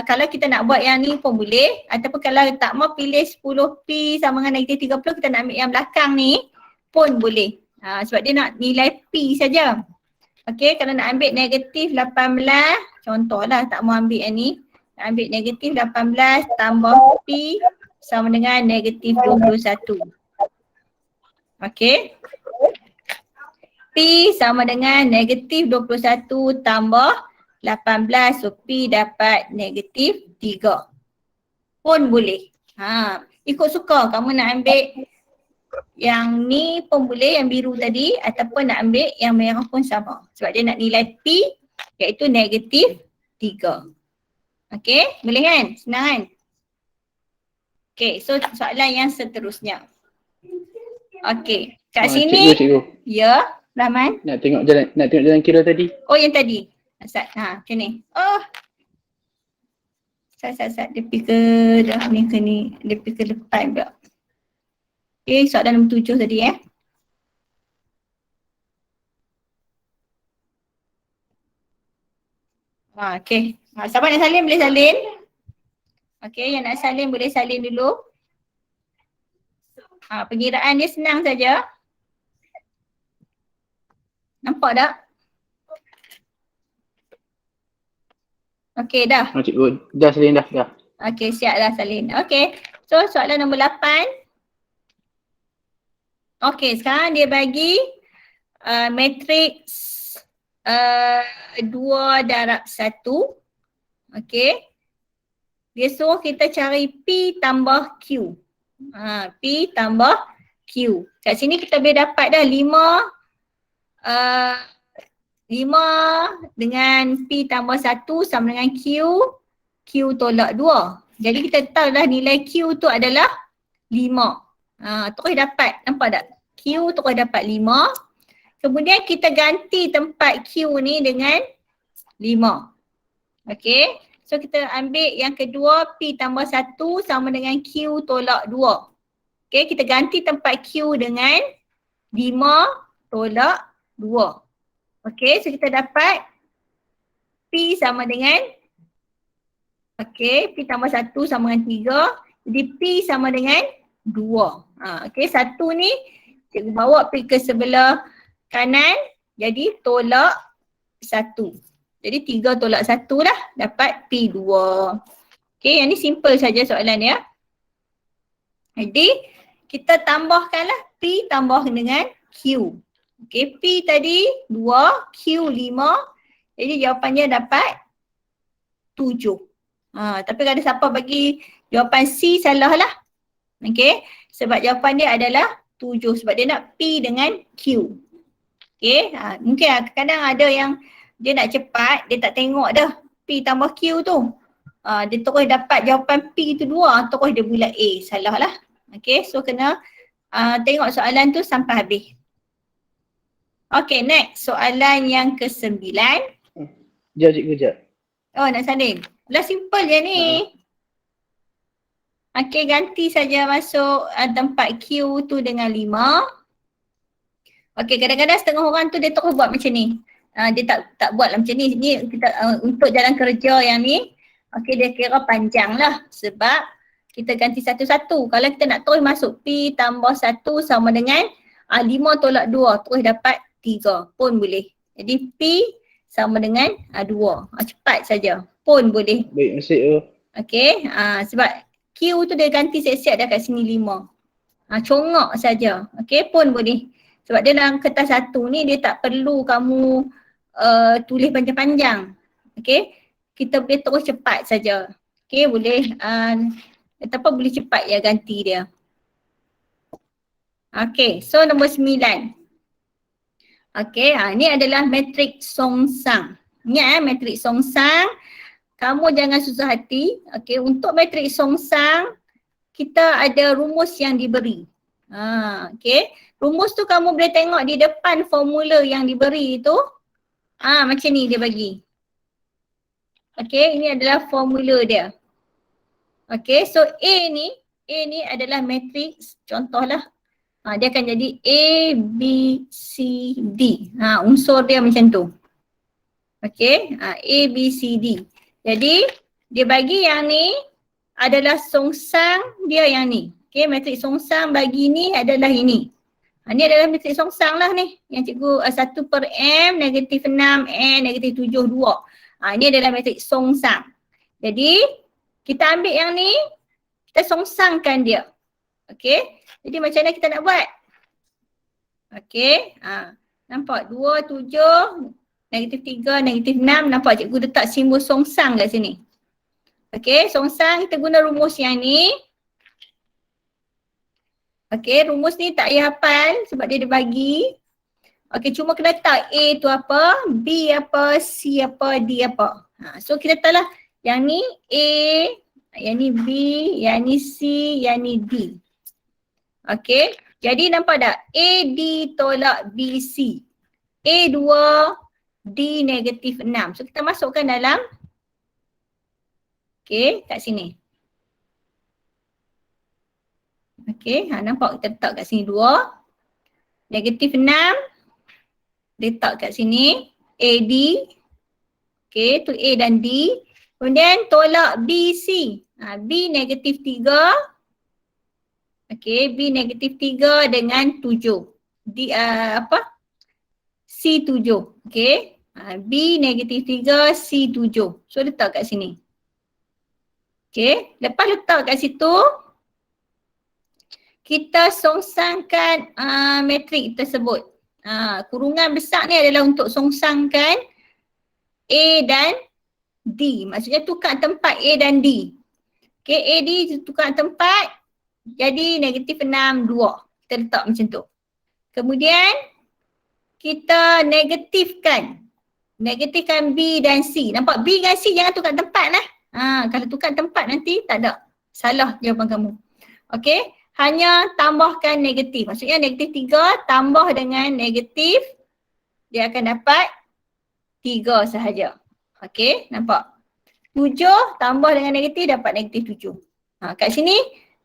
kalau kita nak buat yang ni pun boleh, ataupun kalau tak mau pilih 10P sama dengan negatif 30, kita nak ambil yang belakang ni pun boleh. Sebab dia nak nilai P saja. Okey, kalau nak ambil negatif 18, contohlah tak mau ambil yang ni, nak ambil negatif 18 tambah P sama dengan negatif 21. Okey. P sama dengan negatif 21 tambah 18. So P dapat negatif 3. Pun boleh. Ikut suka kamu nak ambil yang ni pun boleh, yang biru tadi, ataupun nak ambil yang merah pun sama. Sebab dia nak nilai P iaitu negatif 3. Okey, boleh kan? Senang kan? Okey, so soalan yang seterusnya. Okey, kat sini. Cikgu. Ya. Rahman? Nak tengok jalan kira tadi. Oh, yang tadi. Asad. Macam ni. Oh. Asad. Dia pergi ke dah ni ke ni. Dia pergi ke depan pula. Okay, soalan nombor 7 tadi Okay. Siapa nak salin boleh salin. Okay, yang nak salin boleh salin dulu. Pengiraan dia senang saja. Nampak tak? Okey dah. Cikgu, dah salin dah. Okey, siap dah salin. Okey. So soalan nombor 8. Okey, sekarang dia bagi matriks 2 darab 1. Okey. Dia suruh kita cari P tambah Q. P tambah Q. Kat sini kita boleh dapat dah 5 5 dengan P tambah 1 sama dengan Q. Q tolak 2. Jadi kita tahu dah nilai Q tu adalah 5. Terus dapat, nampak tak? Q terus dapat 5. Kemudian kita ganti tempat Q ni dengan 5. Okay. So kita ambil yang kedua P tambah 1 sama dengan Q tolak 2. Okay, kita ganti tempat Q dengan 5 tolak 2. Okay, so kita dapat P sama dengan, okay, P tambah 1 sama dengan 3. Jadi P sama dengan 2. Okay, 1 ni cikgu bawa pergi ke sebelah kanan. Jadi tolak 1. Jadi 3 tolak 1 lah, dapat P2. Okay, yang ni simple saja soalan dia. Jadi kita tambahkanlah P tambah dengan Q. Okay, P tadi 2, Q 5. Jadi jawapannya dapat 7. Tapi kalau siapa bagi jawapan C, salah lah. Okay, sebab jawapan dia adalah 7 sebab dia nak P dengan Q. Okay, mungkin kadang ada yang dia nak cepat, dia tak tengok dah P tambah Q tu. Dia terus dapat jawapan P tu 2, terus dia bulat A. Salah lah. Okay, so kena tengok soalan tu sampai habis. Okay, next. Soalan yang ke-9. Sekejap cikgu, sekejap. Oh, nak salin. Lah simple je ni. Okay, ganti saja masuk tempat Q tu dengan 5. Okay, kadang-kadang setengah orang tu dia terus buat macam ni. Dia tak buat lah macam ni. Ni kita untuk jalan kerja yang ni, okay, dia kira panjang lah. Sebab kita ganti satu-satu. Kalau kita nak terus masuk P tambah 1 sama dengan 5 tolak 2, terus dapat 3 pun boleh. Jadi P sama dengan 2. Cepat saja pun boleh. Baik, masih tu. Okay, sebab Q tu dia ganti siap-siap dah kat sini 5. Congak saja. Okay, pun boleh. Sebab dia dalam kertas 1 ni dia tak perlu kamu tulis panjang-panjang. Okay, kita boleh terus cepat saja. Okay, boleh ataupun boleh cepat ya ganti dia. Okay, so nombor 9. Okay, ni adalah matrik songsang. Ingat matrik songsang. Kamu jangan susah hati. Okay, untuk matrik songsang, kita ada rumus yang diberi. Okay, rumus tu kamu boleh tengok di depan formula yang diberi tu. Macam ni dia bagi. Okay, ini adalah formula dia. Okay, so A ni adalah matriks, contohlah. Dia akan jadi A, B, C, D. Unsur dia macam tu. Okay, A, B, C, D. Jadi, dia bagi yang ni adalah songsang dia yang ni. Okay, matriks songsang bagi ni adalah ini. Ni adalah matriks songsang lah ni. Yang cikgu 1 per M, negatif 6, N, negatif 7, 2. Ni adalah matriks songsang. Jadi, kita ambil yang ni, kita songsangkan dia. Okay, jadi macam mana kita nak buat? Okay, nampak 2, 7, negatif 3, negatif 6. Nampak cikgu letak simbol songsang kat sini. Okay, songsang kita guna rumus yang ni. Okay, rumus ni tak payah hafal sebab dia bagi. Okay, cuma kena tahu A tu apa, B apa, C apa, D apa. So kita tahu lah yang ni A, yang ni B, yang ni C, yang ni D. Okay, jadi nampak tak? A, D tolak B, C. A 2, D negatif 6. So kita masukkan dalam, okay, kat sini. Okay, nampak kita letak kat sini 2. Negatif 6, letak kat sini. AD, okay, tu A dan D. Kemudian tolak B, C. B negatif 3. Okay, B negatif 3 dengan 7. D, C 7. Okay, B negatif 3, C 7. So letak kat sini. Okay, lepas letak kat situ, kita songsangkan matrik tersebut. Kurungan besar ni adalah untuk songsangkan A dan D. Maksudnya tukar tempat A dan D. Okay, A, D tukar tempat. Jadi negatif 6, 2. Kita letak macam tu. Kemudian kita negatifkan Negatifkan B dan C. Nampak B dan C jangan tukar tempat lah. Kalau tukar tempat nanti tak ada. Salah jawapan kamu. Okey. Hanya tambahkan negatif. Maksudnya negatif 3 tambah dengan negatif. Dia akan dapat 3 sahaja. Okey. Nampak? 7 tambah dengan negatif dapat negatif 7. Kat sini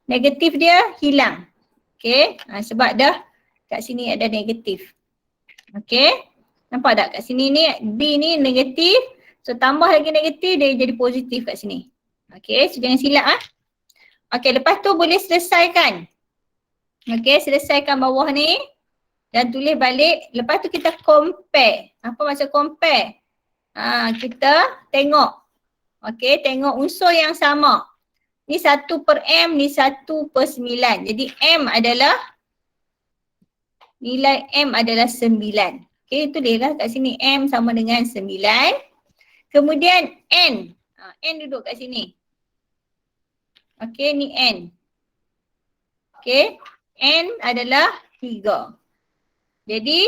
negatif dia hilang. Okey. Sebab dah kat sini ada negatif. Okey. Nampak tak kat sini ni B ni negatif. So tambah lagi negatif dia jadi positif kat sini. Okey, so jangan silap Okey, lepas tu boleh selesaikan. Okey, selesaikan bawah ni dan tulis balik. Lepas tu kita compare. Apa maksud compare? Kita tengok. Okey, tengok unsur yang sama. Ni 1/M, ni 1/9. Jadi M adalah nilai M adalah 9. Okey, tulislah kat sini M sama dengan 9. Kemudian N. N duduk kat sini. Okey, ni N. Okey, N adalah 3. Jadi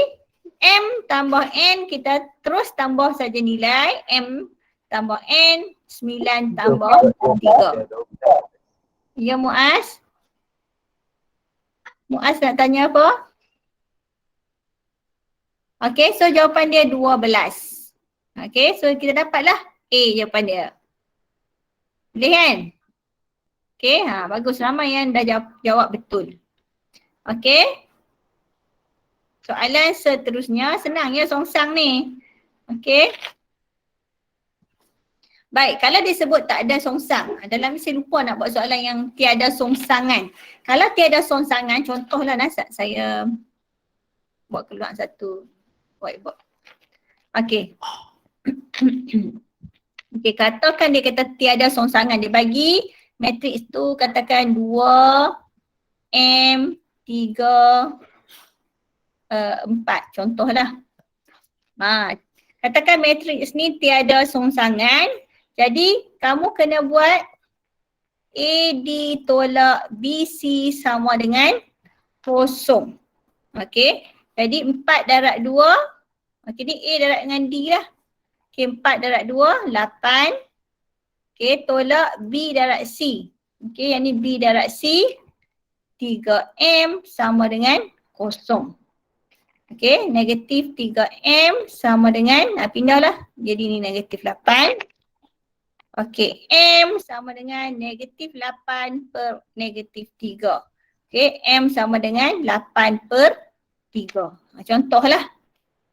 M tambah N kita terus tambah saja nilai. M tambah N, 9 tambah 3. Ya Muaz? Muaz nak tanya apa? Okey, so jawapan dia 12. Okey, so kita dapatlah A jawapan dia. Boleh kan? Okey, bagus. Ramai yang dah jawab betul. Okey. Soalan seterusnya, senang ya songsang ni. Okey. Baik, kalau disebut tak ada songsang, dalam saya lupa nak buat soalan yang tiada songsangan. Kalau tiada songsangan, contohlah saya buat keluar satu whiteboard. Okey. Okey, katakan dia kata tiada songsangan. Dia bagi matriks tu katakan 2, M, 3, 4. Contohlah. Katakan matriks ni tiada songsangan. Jadi kamu kena buat A ditolak BC sama dengan kosong. Okey. Jadi 4 darab 2. Okey, ni A darab dengan D lah. Okey, 4 darab 2, 8. Okey, tolak B darab C. Okey, yang ni B darab C. 3M sama dengan kosong. Okey, negatif 3M sama dengan, pindahlah. Jadi ni negatif 8. Okey, M sama dengan negatif 8 per negatif 3. Okey, M sama dengan 8/3. Contohlah.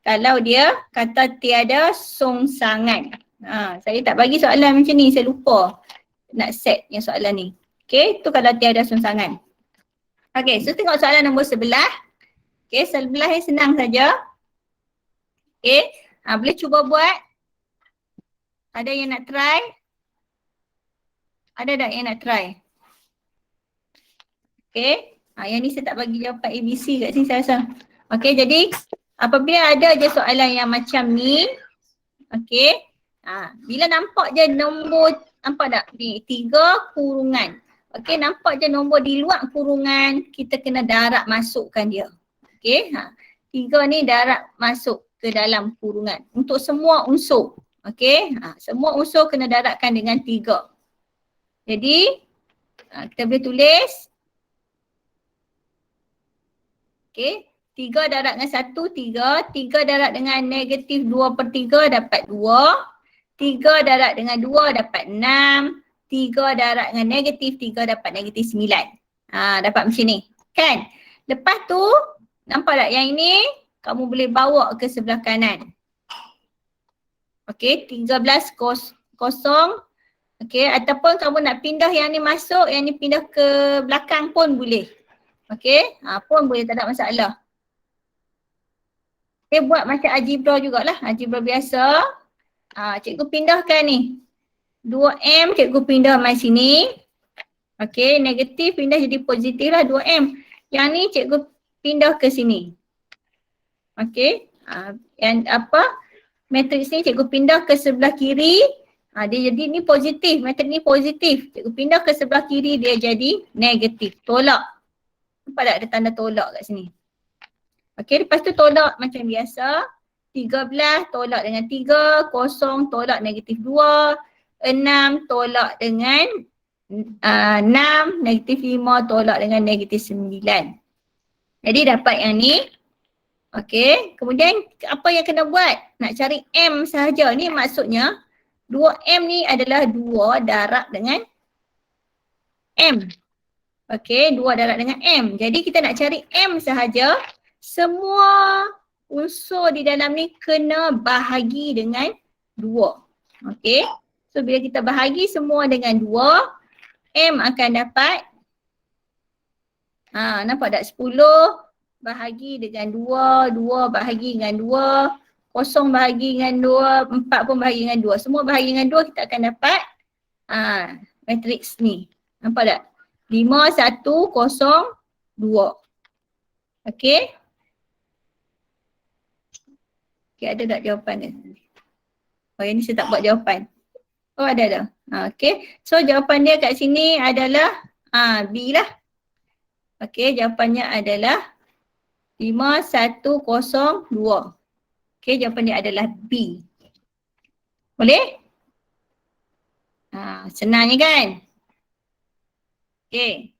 Kalau dia kata tiada songsangan. Saya tak bagi soalan macam ni, saya lupa nak set yang soalan ni. Okey, tu kalau tiada songsangan. Okey, so tengok soalan nombor 11. Okey, 11 ni senang saja. Okey, boleh cuba buat. Ada yang nak try? Ada tak yang nak try? Okey, yang ni saya tak bagi jawapan ABC kat sini saya rasa. Okey, jadi apabila ada je soalan yang macam ni, okey, bila nampak je nombor, nampak tak ni, 3 kurungan. Okey, nampak je nombor di luar kurungan, kita kena darab masukkan dia. Okey, 3 ni darab masuk ke dalam kurungan untuk semua unsur. Okey, semua unsur kena darabkan dengan 3. Jadi, kita boleh tulis. Okey, 3 darab dengan 1, 3. 3 darab dengan negatif 2/3 dapat 2. 3 darab dengan 2 dapat 6. 3 darab dengan negatif 3 dapat negatif 9. Dapat macam ni. Kan? Lepas tu, nampak tak yang ini kamu boleh bawa ke sebelah kanan. Okey, 13 kosong. Okey, ataupun kamu nak pindah yang ni masuk, yang ni pindah ke belakang pun boleh. Okey, pun boleh, tak ada masalah. Okey, buat macam algebra jugalah, algebra biasa. Cikgu pindahkan ni. 2M cikgu pindah mai sini. Okey, negatif pindah jadi positif lah 2M. Yang ni cikgu pindah ke sini. Okey, yang matriks ni cikgu pindah ke sebelah kiri. Dia jadi ni positif, matriks ni positif. Cikgu pindah ke sebelah kiri dia jadi negatif. Tolak. Nampak tak ada tanda tolak kat sini? Okey, lepas tu tolak macam biasa. 13 tolak dengan 3, 0 tolak negatif 2, 6 tolak dengan 6, negatif 5 tolak dengan negatif 9. Jadi dapat yang ni. Okey, kemudian apa yang kena buat? Nak cari M sahaja. Ni maksudnya 2M ni adalah 2 darab dengan M. Okey, 2 darab dengan M. Jadi kita nak cari M sahaja. Semua unsur di dalam ni kena bahagi dengan 2. Okey. So bila kita bahagi semua dengan 2, M akan dapat nampak tak 10 bahagi dengan 2, 2 bahagi dengan 2, 0 bahagi dengan 2, 4 pun bahagi dengan 2. Semua bahagi dengan 2 kita akan dapat matriks ni. Nampak tak? 5, 1, 0, 2. Okey. Okey, ada tak jawapan dia? Oh, yang ni saya tak buat jawapan. Oh, ada dah. Okey. So jawapan dia kat sini adalah B lah. Okey, jawapannya adalah 5, 1, 0, 2. Okey, jawapan dia adalah B. Boleh? Senangnya kan? Okey.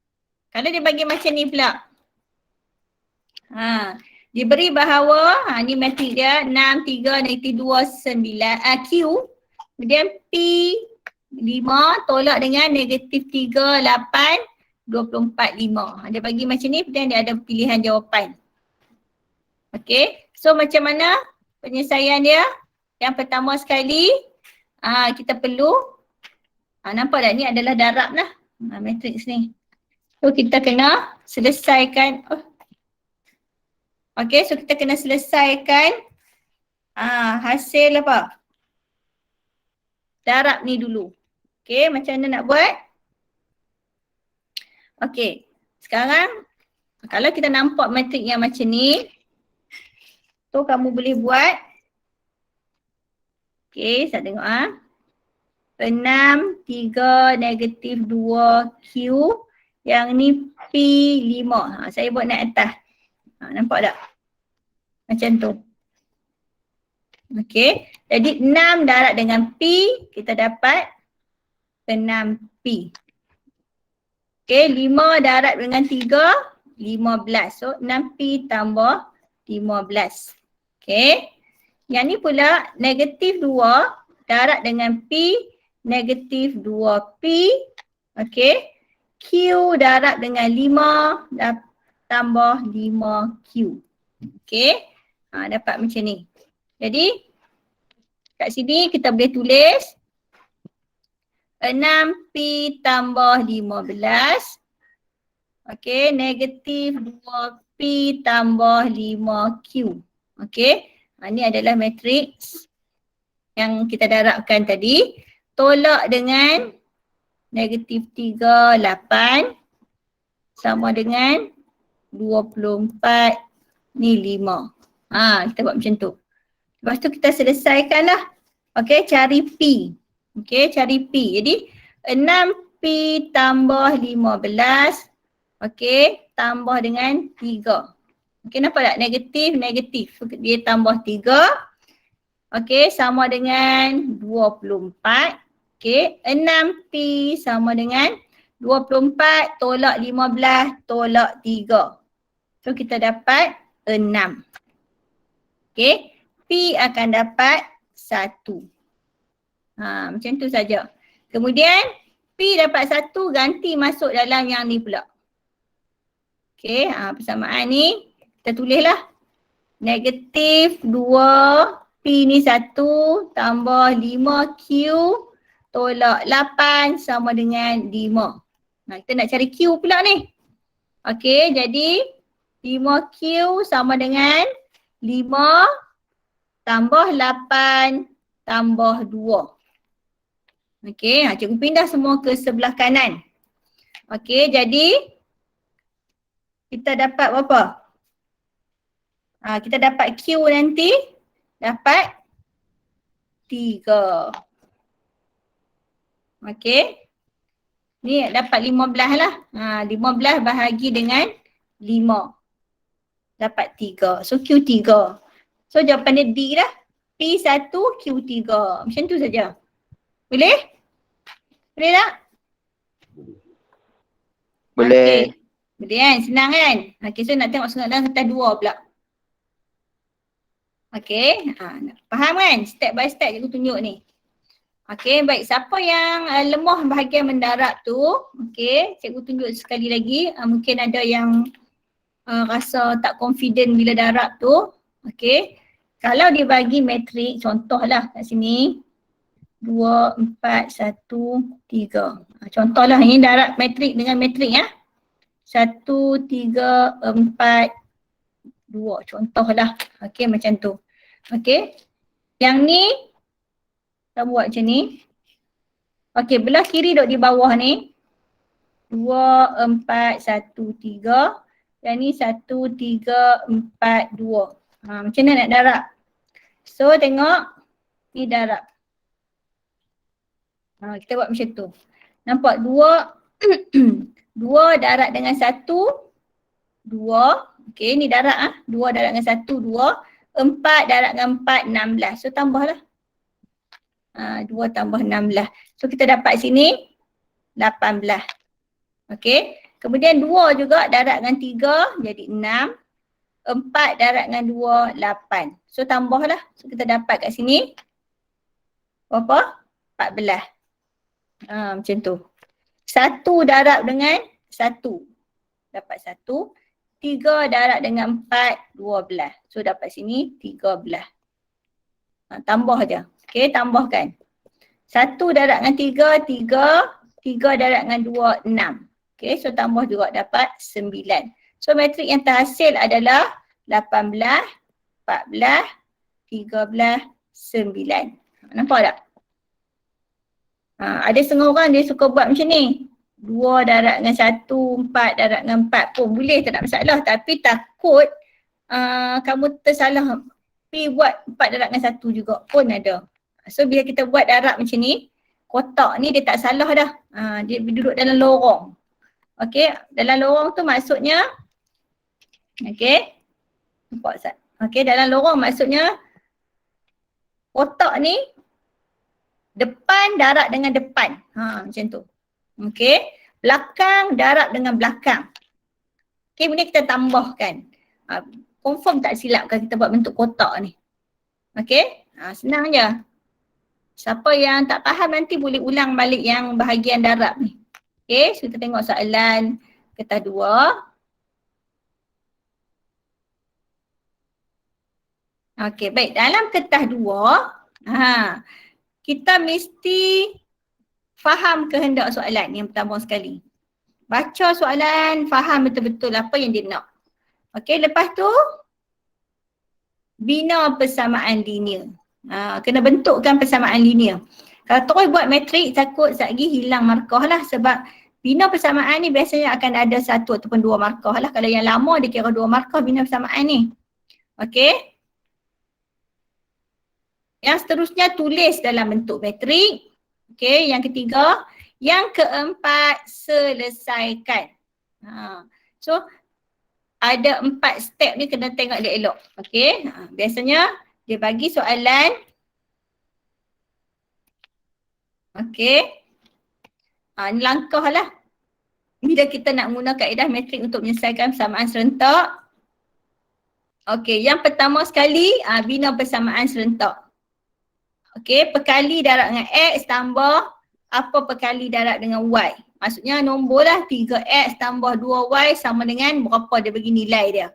Kalau dia bagi macam ni pula. Diberi bahawa, ni matrik dia 6, 3, negatif 2, 9, Q. Kemudian P 5 tolak dengan negatif 3, 8, 24, 5. Dia bagi macam ni, kemudian dia ada pilihan jawapan. Okey, so macam mana penyelesaian dia? Yang pertama sekali, kita perlu, nampak tak ni adalah darab lah, matriks ni. So kita kena selesaikan, okey, so kita kena selesaikan hasil apa? Darab ni dulu. Okey, macam mana nak buat? Okey, sekarang kalau kita nampak matrik yang macam ni, tu kamu boleh buat. Okey, saya tengok 6, 3, negatif 2, Q. Yang ni P5. Saya buat naik atas. Nampak tak? Macam tu. Okey, jadi 6 darab dengan P, kita dapat 6P. Okey, 5 darab dengan 3, 15. So 6P tambah 15. Okey. Yang ni pula negatif 2 darab dengan P, negatif 2P. Okey. Q darab dengan 5 tambah 5Q. Okey. Dapat macam ni. Jadi kat sini kita boleh tulis 6P tambah 15. Okey, negatif 2P tambah 5Q. Okey, ini adalah matriks yang kita darabkan tadi. Tolak dengan negatif 3, 8 sama dengan 24, ni 5. Kita buat macam tu. Lepas tu kita selesaikanlah. Okey, cari P. Okey, cari P. Jadi 6P tambah 15. Okey, tambah dengan 3. Okey, nampak tak? Negatif, negatif. So, dia tambah 3. Okey, sama dengan 24. Okey, 6P sama dengan 24 tolak 15 tolak 3. So, kita dapat 6. Okey, P akan dapat 1. Macam tu saja. Kemudian, P dapat 1 ganti masuk dalam yang ni pula. Okey, persamaan ni kita tulislah. Negatif 2, P ni 1 tambah 5Q tolak 8 sama dengan 5. Kita nak cari Q pula ni. Okey, jadi 5Q sama dengan 5 tambah 8 tambah 2. Okey, cikgu pindah semua ke sebelah kanan. Okey, jadi kita dapat berapa? Kita dapat Q nanti dapat 3. Okey. Ni dapat 15 lah. 15 bahagi dengan 5. Dapat 3. So Q 3. So jawapan dia D lah. P1 Q3. Macam tu saja. Boleh? Boleh tak? Boleh. Okay. Boleh kan? Senang kan? Okay, so nak tengok soalan kertas 2 pula. Okay, faham kan? Step by step cikgu tunjuk ni. Okay, baik. Siapa yang lemah bahagian mendarat tu, okay, cikgu tunjuk sekali lagi. Mungkin ada yang rasa tak confident bila darab tu. Okay, kalau dia bagi matrik, contohlah kat sini. 2, 4, 1, 3. Contohlah ini darab matrik dengan matrik ya. 1, 3, 4, 2. Contohlah. Okay, macam tu. Okay. Yang ni, kita buat macam ni. Okay, belah kiri duduk di bawah ni. 2, 4, 1, 3. Yang ni 1, 3, 4, 2. Macam mana nak darab? So, tengok. Ni darab. Kita buat macam tu. Nampak 2. 2 darab dengan 1. 2. Okay, ni darab 2 darab dengan 1, 2. 4 darab dengan 4, 16. So tambahlah. 2 tambah 16. So kita dapat sini 18. Okay. Kemudian 2 juga darab dengan 3 jadi 6. 4 darab dengan 2, 8. So tambahlah. So kita dapat kat sini berapa? 14. Macam tu. 1 darab dengan 1. Dapat 1. 3 darab dengan 4, 12. So dapat sini 13. Tambah je. Okay, tambahkan. 1 darab dengan 3, 3. 3 darab dengan 2, 6. Okay, so tambah juga dapat 9. So matrik yang terhasil adalah 18, 14, 13, 9. Nampak tak? Ada setengah orang dia suka buat macam ni. 2 darab dengan 1, 4 darab dengan 4 pun boleh, tak ada masalah. Tapi takut kamu tersalah. Pergi buat 4 darab dengan 1 juga pun ada. So bila kita buat darab macam ni, kotak ni dia tak salah dah. Dia duduk dalam lorong. Okay, dalam lorong tu maksudnya, okay, nampak Ustaz? Okay, dalam lorong maksudnya kotak ni depan darab dengan depan. Macam tu. Okay, belakang darab dengan belakang. Okay, kemudian kita tambahkan. Confirm tak silap kalau kita buat bentuk kotak ni. Okay, senang je. Siapa yang tak faham nanti boleh ulang balik yang bahagian darab ni. Okay, so kita tengok soalan kertas 2. Okay, baik. Dalam kertas 2, kita mesti faham kehendak soalan yang pertama sekali. Baca soalan, faham betul-betul apa yang dia nak. Okay, lepas tu bina persamaan linear. Kena bentukkan persamaan linear. Kalau terus buat matrik takut lagi hilang markah lah, sebab bina persamaan ni biasanya akan ada 1 ataupun 2 markah lah. Kalau yang lama dia kira 2 markah bina persamaan ni. Okay. Yang seterusnya tulis dalam bentuk matrik. Okay, yang ketiga. Yang keempat, selesaikan. So, ada 4 step ni kena tengok dia elok. Okay, biasanya dia bagi soalan. Okay. Ini langkah lah. Bila kita nak guna kaedah matrik untuk menyelesaikan persamaan serentak. Okay, yang pertama sekali, bina persamaan serentak. Okay, perkali darab dengan X tambah apa perkali darab dengan Y. Maksudnya nombor lah 3X tambah 2Y sama dengan berapa dia bagi nilai dia.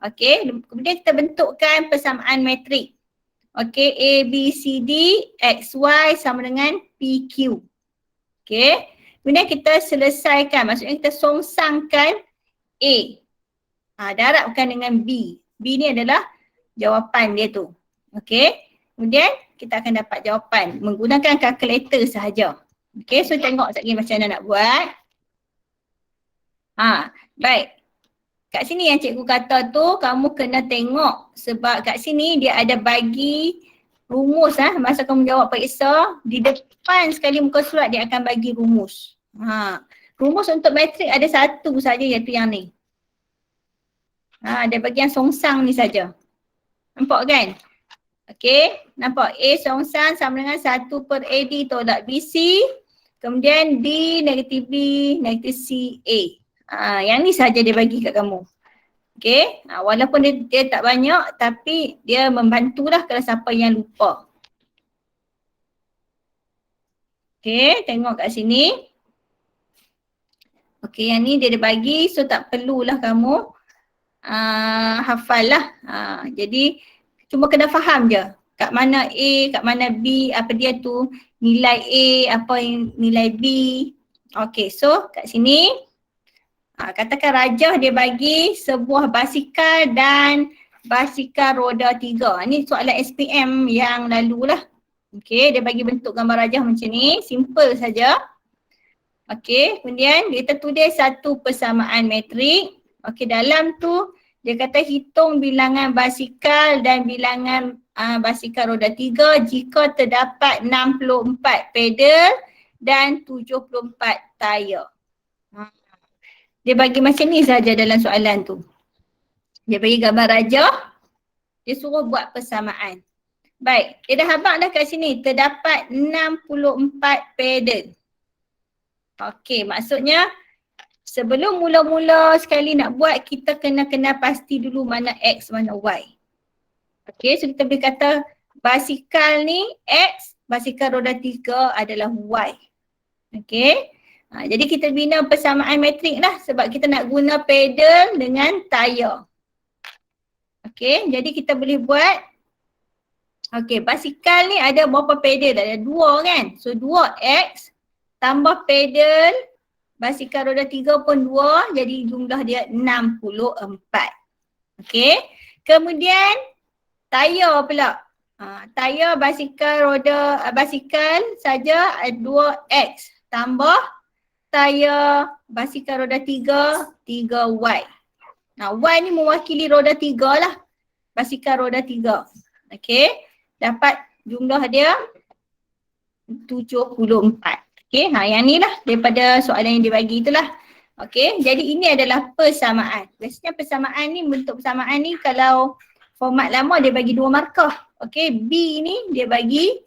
Okay, kemudian kita bentukkan persamaan matrik. Okay, A, B, C, D, X, Y sama dengan PQ. Okay, kemudian kita selesaikan. Maksudnya kita songsangkan A. Darabkan dengan B. B ni adalah jawapan dia tu. Okay, kemudian kita akan dapat jawapan menggunakan kalkulator sahaja. Okay, so tengok sekali macam mana nak buat. Baik. Kat sini yang cikgu kata tu kamu kena tengok sebab kat sini dia ada bagi rumus masa kamu jawab periksa, di depan sekali muka surat dia akan bagi rumus. Rumus untuk matrik ada satu saja iaitu yang ni. Dia bagi yang songsang ni saja. Nampak kan? Okey, nampak A songsan sama dengan 1 per AD tolak BC. Kemudian D negatif B negatif C A. Yang ni saja dia bagi kat kamu. Okey, walaupun dia tak banyak tapi dia membantulah kalau siapa yang lupa. Okey, tengok kat sini. Okey, yang ni dia bagi, so tak perlulah kamu hafal lah. Jadi cuma kena faham je kat mana A, kat mana B, apa dia tu, nilai A, apa yang nilai B. Okey, so kat sini katakan rajah dia bagi sebuah basikal dan basikal roda 3. Ini soalan SPM yang lalu lah. Okey, dia bagi bentuk gambar rajah macam ni, simple saja. Okey, kemudian kita tulis satu persamaan metrik. Okey, dalam tu dia kata hitung bilangan basikal dan bilangan basikal roda 3 jika terdapat 64 pedal dan 74 tayar. Dia bagi macam ni saja dalam soalan tu. Dia bagi gambar rajah, dia suruh buat persamaan. Baik, dia dah habaq dah kat sini, terdapat 64 pedal. Okey, maksudnya sebelum mula-mula sekali nak buat, kita kena pasti dulu mana X, mana Y. Okey, so kita boleh kata basikal ni X, basikal roda 3 adalah Y. Okey, jadi kita bina persamaan metrik lah sebab kita nak guna pedal dengan tayar. Okey, jadi kita boleh buat. Okey, basikal ni ada berapa pedal? Ada 2 kan? So 2X tambah pedal, basikal roda 3 pun 2, jadi jumlah dia 64. Okey, kemudian tayar pula. Tayar basikal saja 2X tambah tayar basikal roda 3, 3Y. Y ni mewakili roda 3 lah. Basikal roda 3. Okey, dapat jumlah dia 74. Okey, yang ni lah daripada soalan yang dibagi itulah. Okey, jadi ini adalah persamaan. Biasanya persamaan ni, bentuk persamaan ni kalau format lama dia bagi 2 markah. Okey, B ni dia bagi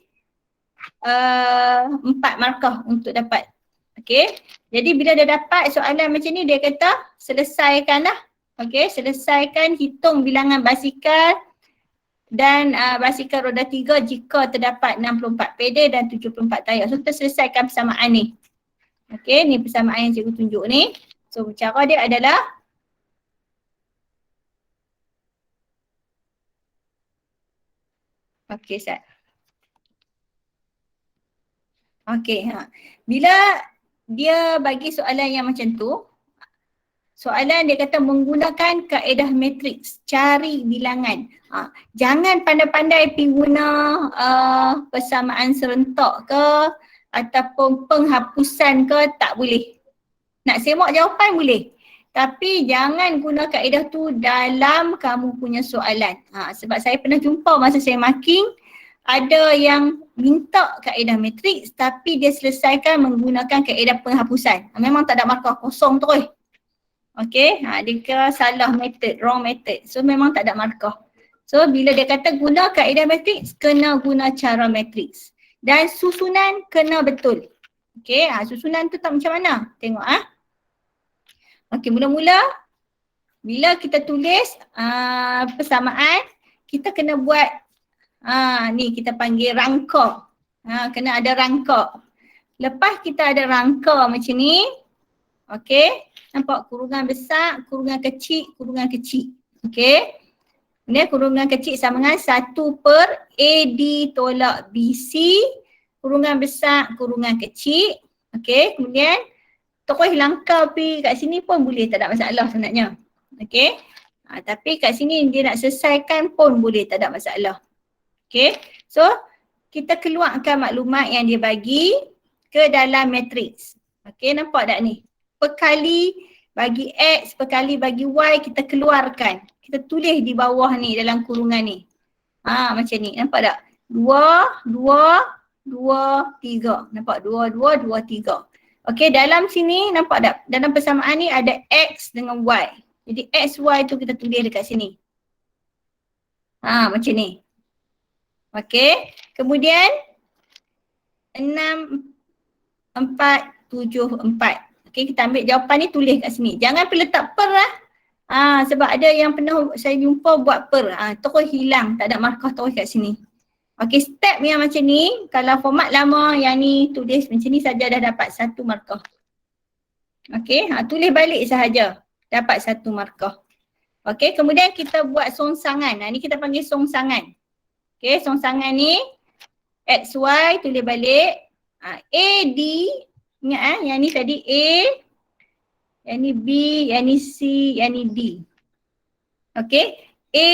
4 markah untuk dapat. Okey, jadi bila dia dapat soalan macam ni dia kata selesaikan lah. Okey, selesaikan hitung bilangan basikal dan basikal roda 3 jika terdapat 64 pedal dan 74 tayar. So kita selesaikan persamaan ni. Okey, ni persamaan yang cikgu tunjuk ni. So cara dia adalah okey, Ustaz. Okey, bila dia bagi soalan yang macam tu, soalan dia kata menggunakan kaedah matriks, cari bilangan. Jangan pandai-pandai pergi guna persamaan serentak ke ataupun penghapusan ke, tak boleh. Nak semak jawapan boleh. Tapi jangan guna kaedah tu dalam kamu punya soalan. Sebab saya pernah jumpa masa saya marking, ada yang minta kaedah matriks tapi dia selesaikan menggunakan kaedah penghapusan. Memang tak ada markah, kosong terus. Okay, dia kira salah method, wrong method. So memang tak ada markah. So bila dia kata guna kaedah matriks, kena guna cara matriks. Dan susunan kena betul. Okay, susunan tu tak macam mana? Tengok Okay, mula-mula bila kita tulis persamaan, kita kena buat ni kita panggil rangka. Kena ada rangka. Lepas kita ada rangka macam ni, okay, nampak kurungan besar, kurungan kecil, kurungan kecil. Okay. Kemudian kurungan kecil sama dengan 1 per AD tolak BC, kurungan besar, kurungan kecil. Okay. Kemudian terus langkah pergi kat sini pun boleh, tak ada masalah sebenarnya. Okay. Tapi kat sini dia nak selesaikan pun boleh, tak ada masalah. Okay. So kita keluarkan maklumat yang dia bagi ke dalam matriks. Okay, nampak tak ni? Perkali bagi X, perkali bagi Y, kita keluarkan. Kita tulis di bawah ni dalam kurungan ni. Macam ni, nampak tak? 2, 2, 2, 3. Nampak? 2, 2, 2, 3. Okey, dalam sini nampak tak? Dalam persamaan ni ada X dengan Y. Jadi X, Y tu kita tulis dekat sini. Macam ni. Okey. Kemudian 6, 4, 7, 4. Okey, kita ambil jawapan ni, tulis kat sini. Jangan perlu letak per lah. Sebab ada yang pernah saya jumpa buat per. Terus hilang, tak ada markah terus kat sini. Okey, step yang macam ni, kalau format lama yang ni tulis macam ni saja dah dapat 1 markah. Okey, tulis balik sahaja, dapat 1 markah. Okey, kemudian kita buat songsangan. Ni kita panggil songsangan. Okey, songsangan ni X, Y, tulis balik. A, D, ingat yang ni tadi A, yang ni B, yang ni C, yang ni D. Okey, A,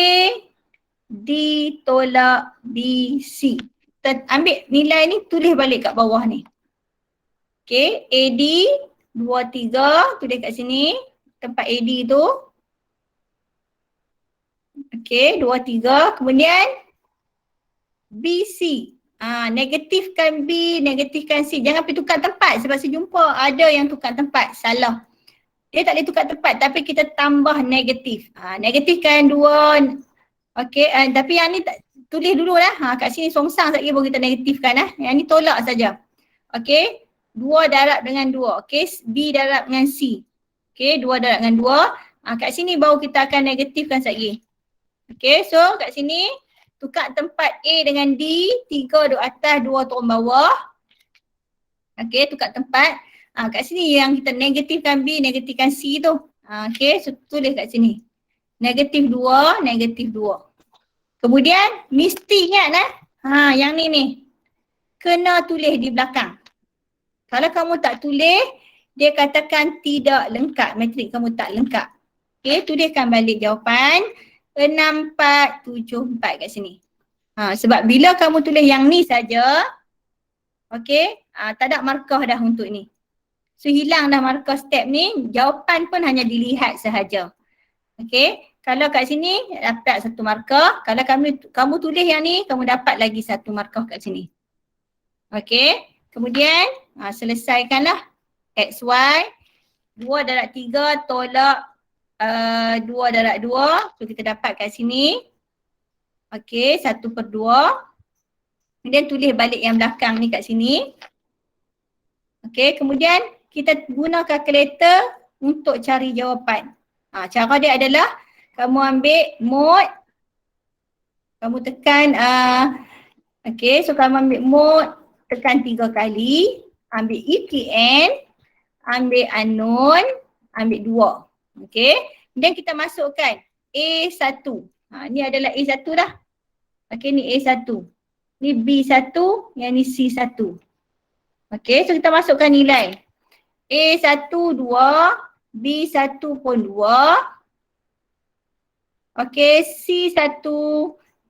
D tolak B, C. Kita ambil nilai ni, tulis balik kat bawah ni. Okey, AD 2, 3, tulis kat sini, tempat AD tu. Okey, 2, 3, kemudian BC. Negatifkan B, negatifkan C. Jangan pergi tukar tempat sebab saya jumpa ada yang tukar tempat, salah. Dia tak boleh tukar tempat tapi kita tambah negatif. Negatifkan 2. Okey, tapi yang ni tulis dulu lah. Kat sini songsang sekali baru kita negatifkan lah. Yang ni tolak saja. Okey, 2 darab dengan 2. Okey, B darab dengan C. Okey, 2 darab dengan 2. Kat sini baru kita akan negatifkan sekali. Okey, so kat sini tukar tempat A dengan D, 3 duduk atas, 2 turun bawah. Okey, tukar tempat. Kat sini yang kita negatifkan B, negatifkan C tu. Okey, so tulis kat sini. Negatif 2, negatif 2. Kemudian mesti ingat lah. Yang ni. Kena tulis di belakang. Kalau kamu tak tulis, dia katakan tidak lengkap. Matrik kamu tak lengkap. Okey, tuliskan balik jawapan. 6, 4, 7, 4 kat sini. Sebab bila kamu tulis yang ni saja, okey, tak ada markah dah untuk ni. So hilang dah markah step ni, jawapan pun hanya dilihat sahaja. Okey, kalau kat sini dapat 1 markah, kalau kamu tulis yang ni, kamu dapat lagi 1 markah kat sini. Okey, kemudian selesaikanlah X, Y, 2 darab 3 tolak 2 darab 2, so kita dapat kat sini. Okey, 1/2. Kemudian tulis balik yang belakang ni kat sini. Okey, kemudian kita guna kalkulator untuk cari jawapan. Cara dia adalah kamu ambil mod, kamu tekan, okey, so kamu ambil mod, tekan 3 kali, ambil EKN, ambil unknown, ambil 2. Okey, kemudian kita masukkan A1. Ni adalah A1 dah. Okey, ni A1. Ni B1, yang ni C1. Okey, so kita masukkan nilai. A1 2, B1 pun 2. Okey, C1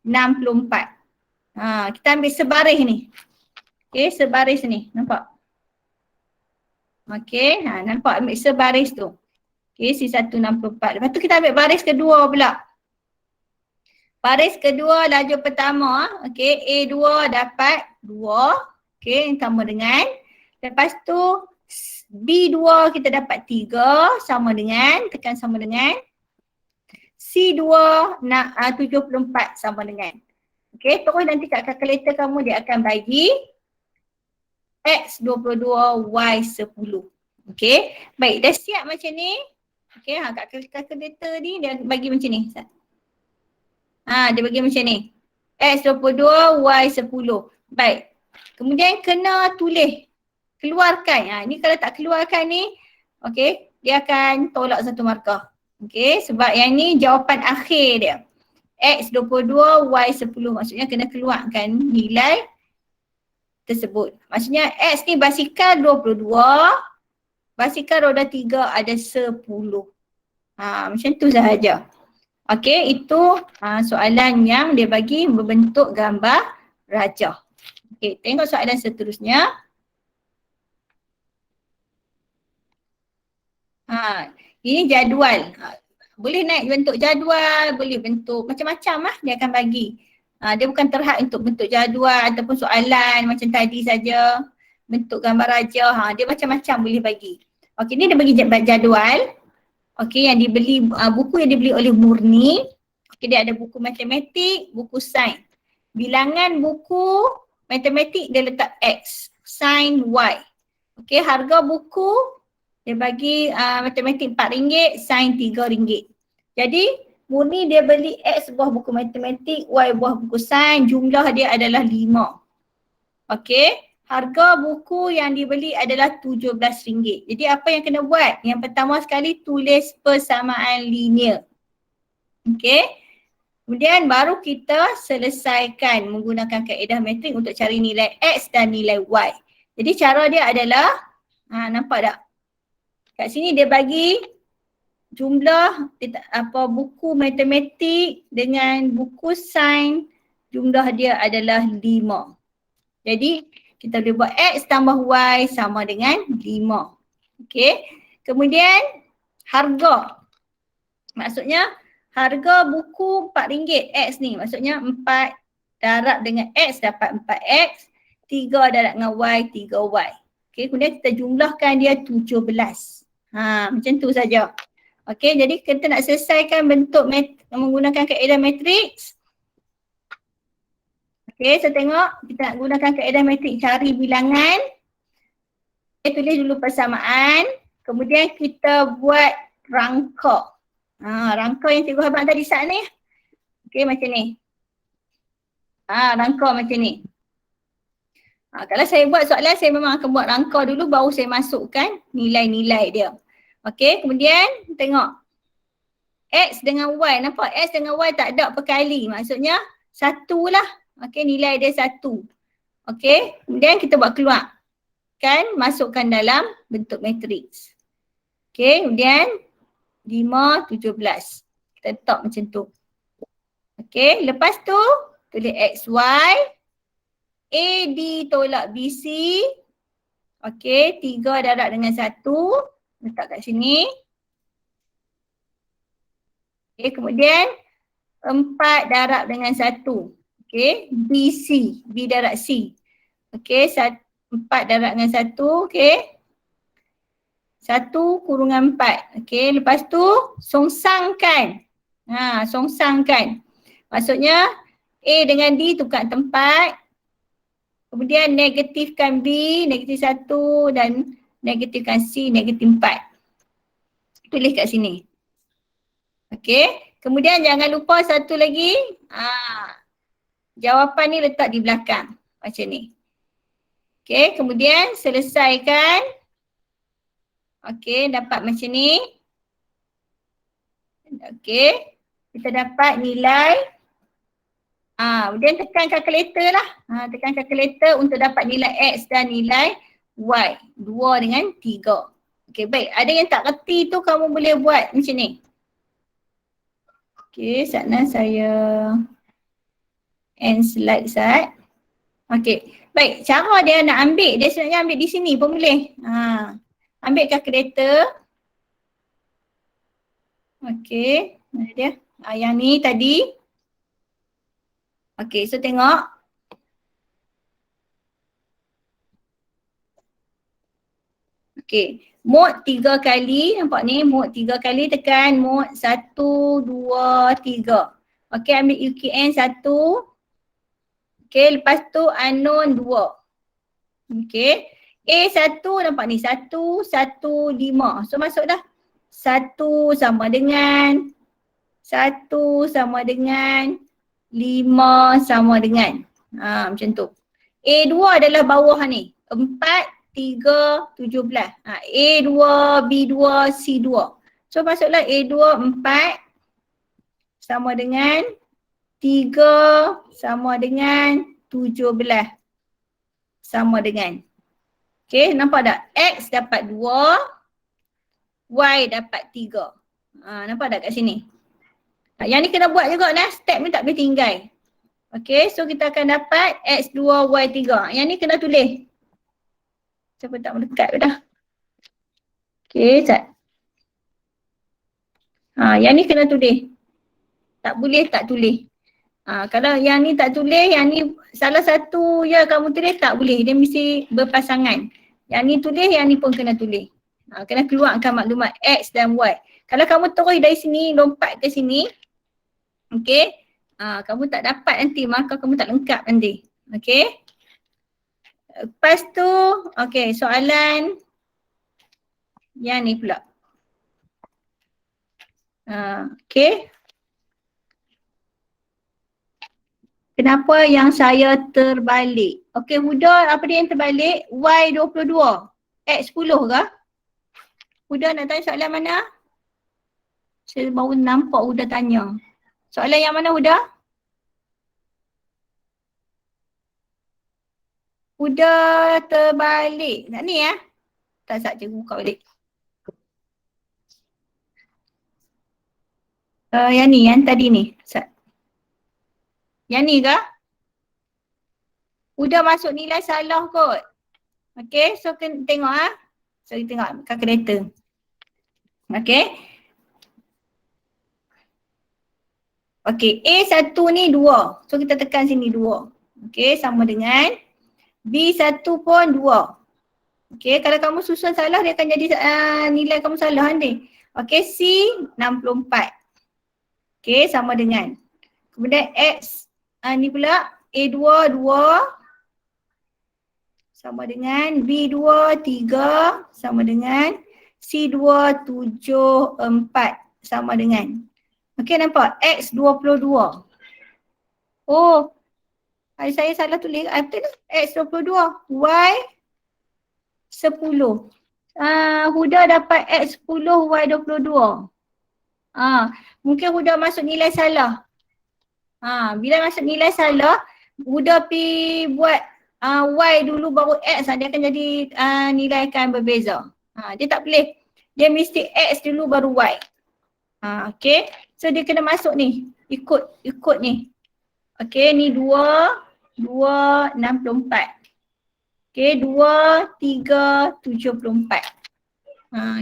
64. Kita ambil sebaris ni. Okey, sebaris ni. Nampak? Okey, nampak ambil sebaris tu. Okey, C1 64. Lepas tu kita ambil baris kedua pula. Baris kedua lajur pertama, okey, A2 dapat 2. Okey, yang sama dengan. Lepas tu B2 kita dapat 3 sama dengan, tekan sama dengan. C2 74 sama dengan. Okey, terus nanti kat kalkulator kamu dia akan bagi X 22, Y 10. Okey, baik, dah siap macam ni. Okey, kat kalkulator ni dia bagi macam ni. Dia bagi macam ni. X 22, Y 10. Baik. Kemudian kena tulis. Keluarkan. Ni kalau tak keluarkan ni, okey, dia akan tolak 1 markah. Okey, sebab yang ni jawapan akhir dia. X 22, Y 10. Maksudnya kena keluarkan nilai tersebut. Maksudnya X ni basikal 22, basikal roda 3 ada 10. Macam tu sahaja. Okey, itu soalan yang dia bagi berbentuk gambar rajah. Okey, tengok soalan seterusnya. Ini jadual. Boleh naik bentuk jadual, boleh bentuk macam-macam lah dia akan bagi. Dia bukan terhad untuk bentuk jadual ataupun soalan macam tadi saja. Bentuk gambar rajah, dia macam-macam boleh bagi. Okey, ni dia bagi jadual. Okey, yang dibeli, buku yang dibeli oleh Murni. Okay, dia ada buku matematik, buku sains. Bilangan buku matematik dia letak X, sains Y. Okay, harga buku dia bagi matematik RM4, sains RM3. Jadi murni dia beli X buah buku matematik, Y buah buku sains, jumlah dia adalah 5. Okay, harga buku yang dibeli adalah RM17. Jadi apa yang kena buat? Yang pertama sekali tulis persamaan linear. Okay, kemudian baru kita selesaikan menggunakan kaedah metrik untuk cari nilai X dan nilai Y. Jadi cara dia adalah, nampak tak? Kat sini dia bagi jumlah buku matematik dengan buku sains, jumlah dia adalah 5. Jadi kita boleh buat X tambah Y sama dengan 5. Okay. Kemudian harga. Maksudnya harga buku RM4 X ni. Maksudnya 4 darab dengan X dapat 4X. 3 darab dengan Y, 3Y. Okay. Kemudian kita jumlahkan dia 17. Macam tu saja. Okay. Jadi kita nak selesaikan bentuk menggunakan kaedah matriks. Okay, so tengok kita nak gunakan kaedah metrik cari bilangan. Kita tulis dulu persamaan. Kemudian kita buat rangka. Rangka yang cikgu abang tadi saat ni. Okay, macam ni. Rangka macam ni. Kalau saya buat soalan, saya memang akan buat rangka dulu baru saya masukkan nilai-nilai dia. Okay, kemudian tengok. X dengan Y, nampak? X dengan Y tak ada perkali. Maksudnya satu lah. Okay, nilai dia 1. Okay, kemudian kita buat keluar. Kan, masukkan dalam bentuk matriks. Okay, kemudian 5, 17. Kita letak macam tu. Okay, lepas tu tulis XY. AD tolak BC. Okay, 3 darab dengan 1. Letak kat sini. Okay, kemudian 4 darab dengan 1. Okay, BC, B darab C. Okay, 4 darab dengan 1, okay. 1 kurungan 4. Okay, lepas tu songsangkan. Songsangkan. Maksudnya A dengan D tukar tempat. Kemudian negatifkan B, negatif 1 dan negatifkan C, negatif 4. Tulis kat sini. Okay, kemudian jangan lupa satu lagi. Jawapan ni letak di belakang. Macam ni. Okay, kemudian selesaikan. Okay, dapat macam ni. Okay, kita dapat nilai. Kemudian tekan kalkulator lah. Tekan kalkulator untuk dapat nilai X dan nilai Y. 2 dengan 3. Okay, baik. Ada yang tak reti tu kamu boleh buat macam ni. Okay, sana saya end slide Sat. Okay, baik. Cara dia nak ambil, dia sebenarnya ambil di sini pun boleh. Ambil kalkulator. Okay, mana dia? Yang ni tadi. Okay, so tengok. Okay, mod 3 kali, nampak ni mod 3 kali tekan mod 1, 2, 3. Okay, ambil UKN 1. Okay, lepas tu unknown 2. Okay, A1 nampak ni 1, 1, 5. So masuk dah. 1 sama dengan 1 sama dengan 5 sama dengan. Macam tu. A2 adalah bawah ni. 4, 3, 17. A2, B2, C2. So masuklah A2 4 sama dengan 3 sama dengan 17 sama dengan. Okay, nampak tak? X dapat 2, Y dapat 3. Nampak tak kat sini? Yang ni kena buat juga lah, step ni tak boleh tinggal. Okay, so kita akan dapat X2, Y3. Yang ni kena tulis. Siapa tak mendekat dah. Okay, Sat. Yang ni kena tulis. Tak boleh tak tulis. Kalau yang ni tak tulis, yang ni salah satu ya kamu tulis tak boleh. Dia mesti berpasangan. Yang ni tulis, yang ni pun kena tulis. Kena keluarkan maklumat X dan Y. Kalau kamu terus dari sini, lompat ke sini. Okey. Kamu tak dapat nanti, maka kamu tak lengkap nanti. Okey. Lepas tu, okey, soalan yang ni pula. Okey. Kenapa yang saya terbalik? Okey, Huda, apa dia yang terbalik? Y22. X10 ke? Huda nak tanya soalan mana? Saya baru nampak Huda tanya. Soalan yang mana Huda? Huda terbalik. Nak ni ya? Tak sat cikgu buka balik. Yang ni, yang tadi ni. Sat. Yang ni ke? Huda masuk nilai salah kot. Okay, so tengok So kita tengok kalkulator. Okay. Okay, A1 ni 2. So kita tekan sini 2. Okay, sama dengan B1 pun 2. Okay, kalau kamu susun salah dia akan jadi nilai kamu salah nanti. Okay, C 64. Okay, sama dengan. Kemudian X ni pula A2 2. Sama dengan B2 3. Sama dengan C2 7 4. Sama dengan. Okay, nampak? X 22. Oh, saya salah tulis. Betul tak? X 22. Y 10. Huda dapat X 10, Y 22. Mungkin Huda masuk nilai salah. Bila masuk nilai salah, Huda pergi buat Y dulu baru X, dia akan jadi nilai akan berbeza. Dia tak boleh. Dia mesti X dulu baru Y. Okay. So dia kena masuk ni. Ikut ni. Okay, ni 2, 2, 64. Okay, 2, 3, 74.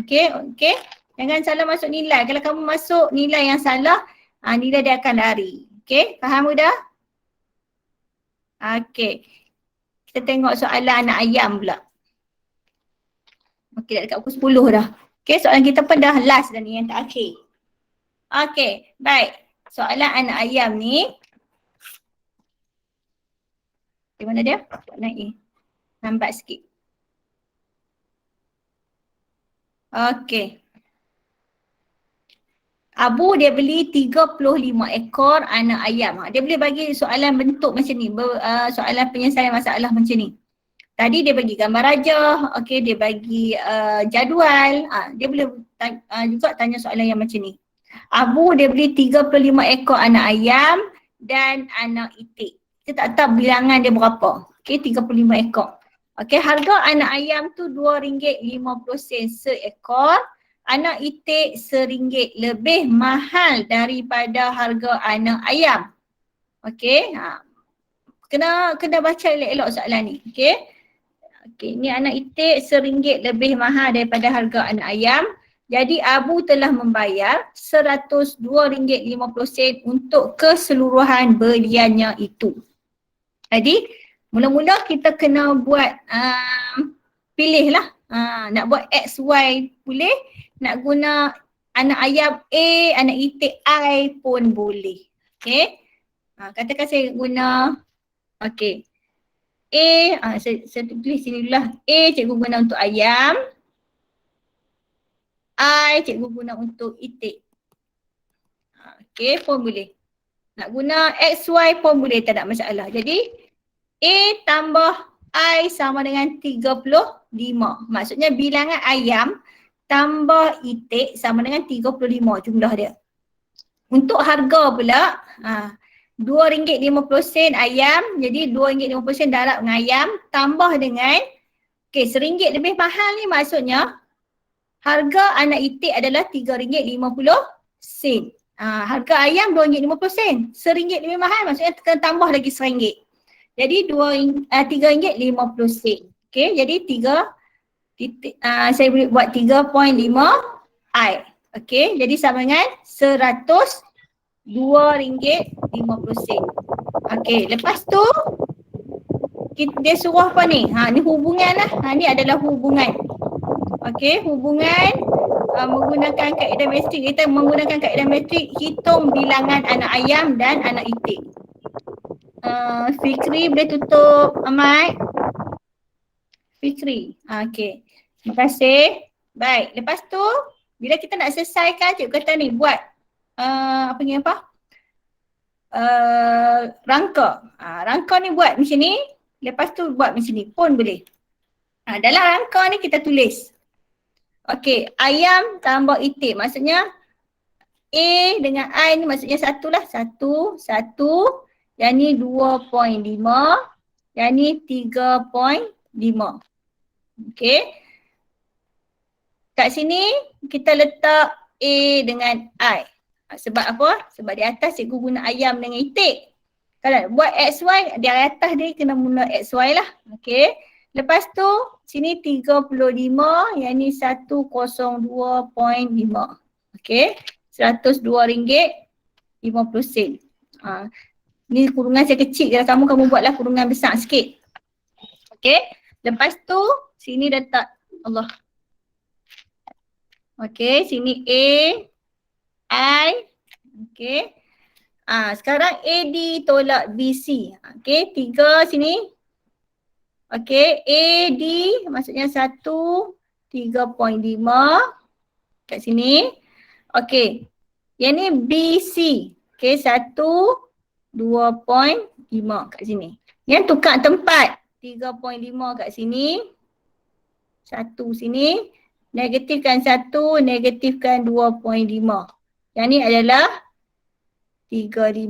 Okay. Jangan salah masuk nilai. Kalau kamu masuk nilai yang salah, nilai dia akan lari. Okay, faham Huda? Okay. Kita tengok soalan anak ayam pula. Okay, dah dekat pukul 10 dah. Okay, soalan kita pun dah last dah ni, yang terakhir. Okay, baik. Soalan anak ayam ni. Di mana dia? Naik. Nampak sikit. Okay. Abu dia beli 35 ekor anak ayam. Dia boleh bagi soalan bentuk macam ni. Soalan penyelesaian masalah macam ni. Tadi dia bagi gambar rajah. Okay, dia bagi jadual. Dia boleh juga tanya soalan yang macam ni. Abu dia beli 35 ekor anak ayam dan anak itik. Kita tak tahu bilangan dia berapa. Okay, 35 ekor. Okay, harga anak ayam tu RM2.50 seekor. Anak itik RM1 lebih mahal daripada harga anak ayam. Okay, kena baca elok-elok soalan ni. Okay, ni anak itik RM1 lebih mahal daripada harga anak ayam. Jadi Abu telah membayar RM102.50 untuk keseluruhan beliannya itu. Jadi mula-mula kita kena buat pilih lah. Nak buat X, Y boleh. Nak guna anak ayam A, anak itik I pun boleh. Okay. Katakan saya guna, okay. A, saya tulis sini dulu lah. A cikgu guna untuk ayam. I cikgu guna untuk itik. Okay, pun boleh. Nak guna X, Y pun boleh, tak ada masalah. Jadi A tambah I sama dengan 35. Maksudnya bilangan ayam tambah itik sama dengan 35 jumlah dia. Untuk harga pula, RM2.50 ayam, jadi RM2.50 darab dengan ayam tambah dengan, okay, RM1 lebih mahal ni maksudnya harga anak itik adalah RM3.50. Harga ayam RM2.50. RM1 lebih mahal maksudnya kena tambah lagi RM1. Jadi RM3.50. Okay, jadi saya boleh buat 3.5 I. Okay, jadi sama dengan RM102.50. Okay, lepas tu dia suruh apa ni? Ni hubungan lah. Ni adalah hubungan. Okay, hubungan menggunakan kaedah metrik, kita menggunakan kaedah metrik hitung bilangan anak ayam dan anak itik. Fikri boleh tutup mic. Fikri. Okey. Terima kasih. Baik, lepas tu bila kita nak selesaikan, cikgu kata ni buat rangka. Rangka ni buat macam ni, lepas tu buat macam ni pun boleh. Dalam rangka ni kita tulis. Okey, ayam tambah itik. Maksudnya A dengan I ni maksudnya satu lah. Satu. Yang ni 2.5. Yang ni 3.5. Okey. Kat sini kita letak A dengan I. Sebab apa? Sebab di atas cikgu guna ayam dengan itik. Kalau buat XY, di atas dia kena guna XY lah. Okey. Lepas tu sini 35, yang ni 102.5. Okey. RM102.50. Ni kurungan saya kecil. Kalau kamu buatlah kurungan besar sikit. Okey. Lepas tu sini letak Allah. Okey, sini A, I. Okey. Sekarang AD tolak BC. Okey, 3 sini. Okey, AD maksudnya 1, 3.5 kat sini. Okey. Yang ni BC. Okey, 1, 2.5 kat sini. Yang tukar tempat. 3.5 kat sini. 1 sini. Negatifkan 1, negatifkan 2.5. Yang ni adalah 35,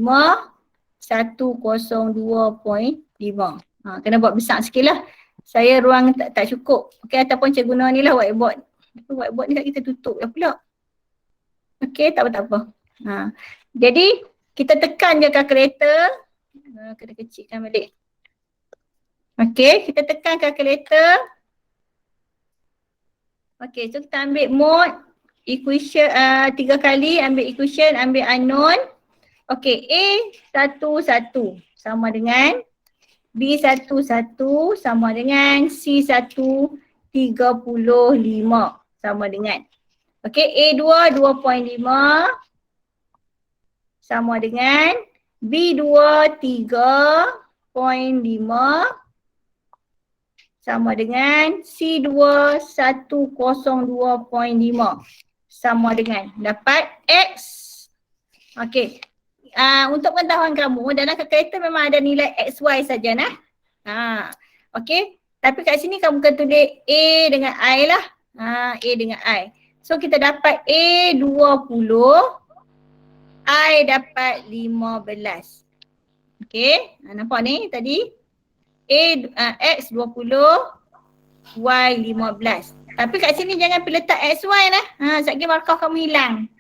102.5. Kena buat besar sikit lah. Saya ruang tak cukup. Okey, ataupun cikgu guna ni lah whiteboard. Whiteboard ni kat kita tutup lah pula. Okey, tak apa. Jadi kita tekan je kalkulator. Kena kecilkan balik. Okey, kita tekan kalkulator. Okey, so kita ambil mode, equation 3 kali, ambil equation, ambil unknown. Okey, A 1 1 sama dengan B 1 1 sama dengan C 1 35 sama dengan. Okey, A 2 2.5 sama dengan B 2 3.5 sama dengan C2 102.5 sama dengan dapat X. Okey. Untuk pengetahuan kamu, dalam kalkulator memang ada nilai XY saja nah. Okey. Tapi kat sini kamu kena tulis A dengan I lah. A dengan I. So kita dapat A 20, I dapat 15. Okey. Nampak ni tadi? X 20, Y 15. Tapi kat sini jangan pergi letak XY lah. Sekejap lagi markah kamu hilang.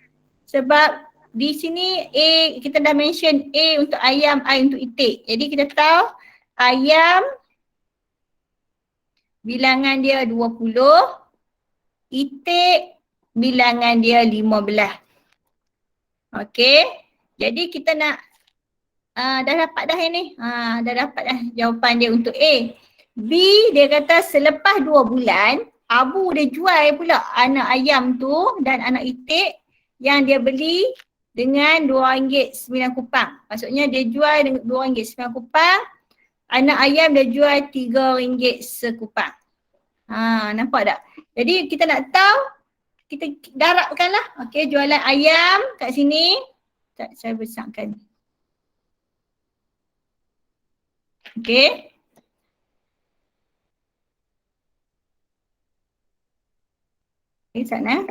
Sebab di sini A, kita dah mention A untuk ayam, I untuk itik. Jadi kita tahu ayam bilangan dia 20, itik bilangan dia 15. Okey. Jadi kita nak dah dapat dah ini. Dah dapat dah jawapan dia untuk A. B dia kata selepas 2 bulan, Abu dia jual pula anak ayam tu dan anak itik yang dia beli dengan RM2.9. Maksudnya dia jual dengan RM2.9. Anak ayam dia jual RM3 sekupang. Nampak tak? Jadi kita nak tahu, kita darabkanlah. Okey, jualan ayam kat sini. Saya besarkan. Okey. Okey, sana.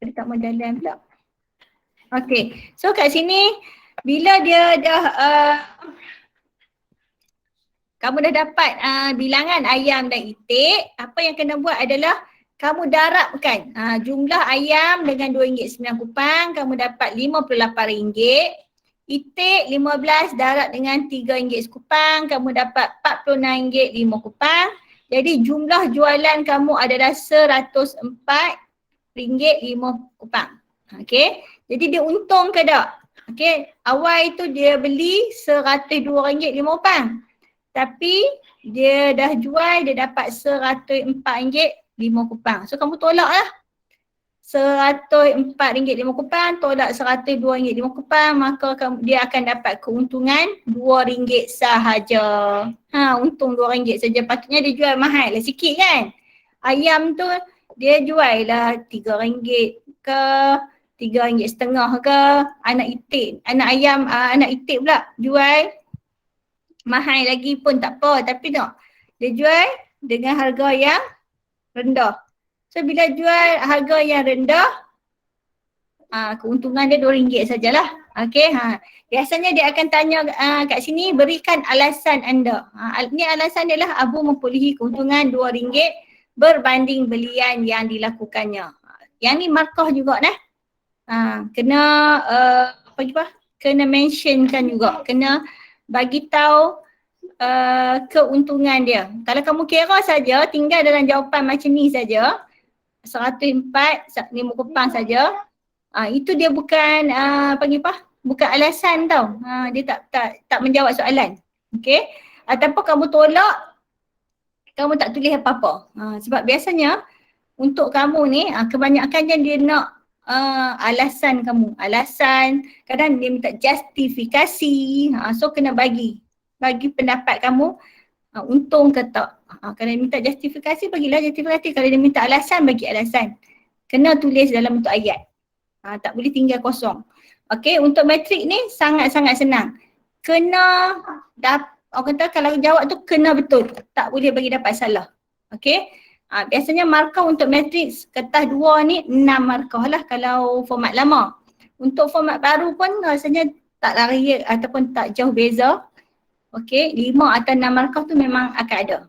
Dia tak mau jalan pula. Okey. So kat sini bila dia dah kamu dah dapat bilangan ayam dan itik, apa yang kena buat adalah kamu darabkan jumlah ayam dengan RM2.9, kamu dapat RM58. Itik 15 darab dengan RM3 sekupang, kamu dapat RM46.5. Jadi jumlah jualan kamu adalah RM104.5. Okey. Jadi dia untung ke tak? Okey. Awal itu dia beli RM102.5. Tapi dia dah jual, dia dapat RM104.5. So kamu tolak lah. RM104.5 tolak RM102.5, maka dia akan dapat keuntungan RM2 sahaja. Untung RM2 saja. Patutnya dia jual mahal lah sikit kan. Ayam tu dia jual lah RM3 ke RM3.5 ke. Anak itik pula jual mahal lagi pun tak apa. Tapi tak, dia jual dengan harga yang rendah. So bila jual harga yang rendah, keuntungan dia RM2 sajalah. Okey, biasanya dia akan tanya kat sini, berikan alasan anda. Ni alasan dia lah, Abu memperolehi keuntungan RM2 berbanding belian yang dilakukannya. Yang ni markah juga nah. Kena kena mentionkan juga, kena bagi tahu keuntungan dia. Kalau kamu kira saja, tinggal dalam jawapan macam ni saja, RM104.5 saja. Itu dia bukan bukan alasan tau. Dia tak menjawab soalan. Okey. Ataupun kamu tolak, kamu tak tulis apa-apa. Sebab biasanya untuk kamu ni kebanyakannya dia nak alasan kamu. Alasan, kadang dia minta justifikasi. So kena bagi pendapat kamu untung ke tak. Kalau dia minta justifikasi, bagilah justifikasi. Kalau dia minta alasan, bagi alasan. Kena tulis dalam bentuk ayat. Tak boleh tinggal kosong. Okey, untuk matrik ni sangat-sangat senang. Kena orang kata kalau jawab tu kena betul. Tak boleh bagi dapat salah. Okey. Biasanya markah untuk matrik kertas 2 ni 6 markah lah kalau format lama. Untuk format baru pun rasanya tak lari ataupun tak jauh beza. Okey, 5 atau 6 markah tu memang akan ada.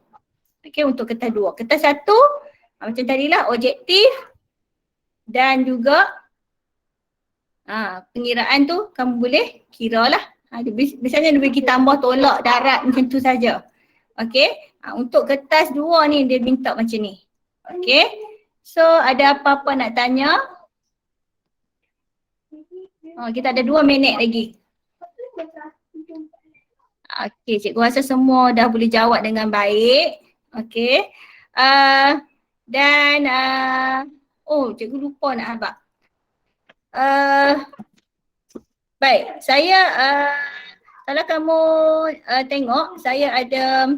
Okey, untuk kertas 2. Kertas 1 macam tadilah, objektif dan juga pengiraan tu kamu boleh kira lah. Biasanya dia bagi tambah, tolak, darat macam tu saja. Okey, untuk kertas 2 ni dia minta macam ni. Okey, so ada apa-apa nak tanya? Kita ada 2 minit lagi. Okey, cikgu rasa semua dah boleh jawab dengan baik. Okey. Dan cikgu lupa nak habaq. Baik, saya kalau kamu tengok, saya ada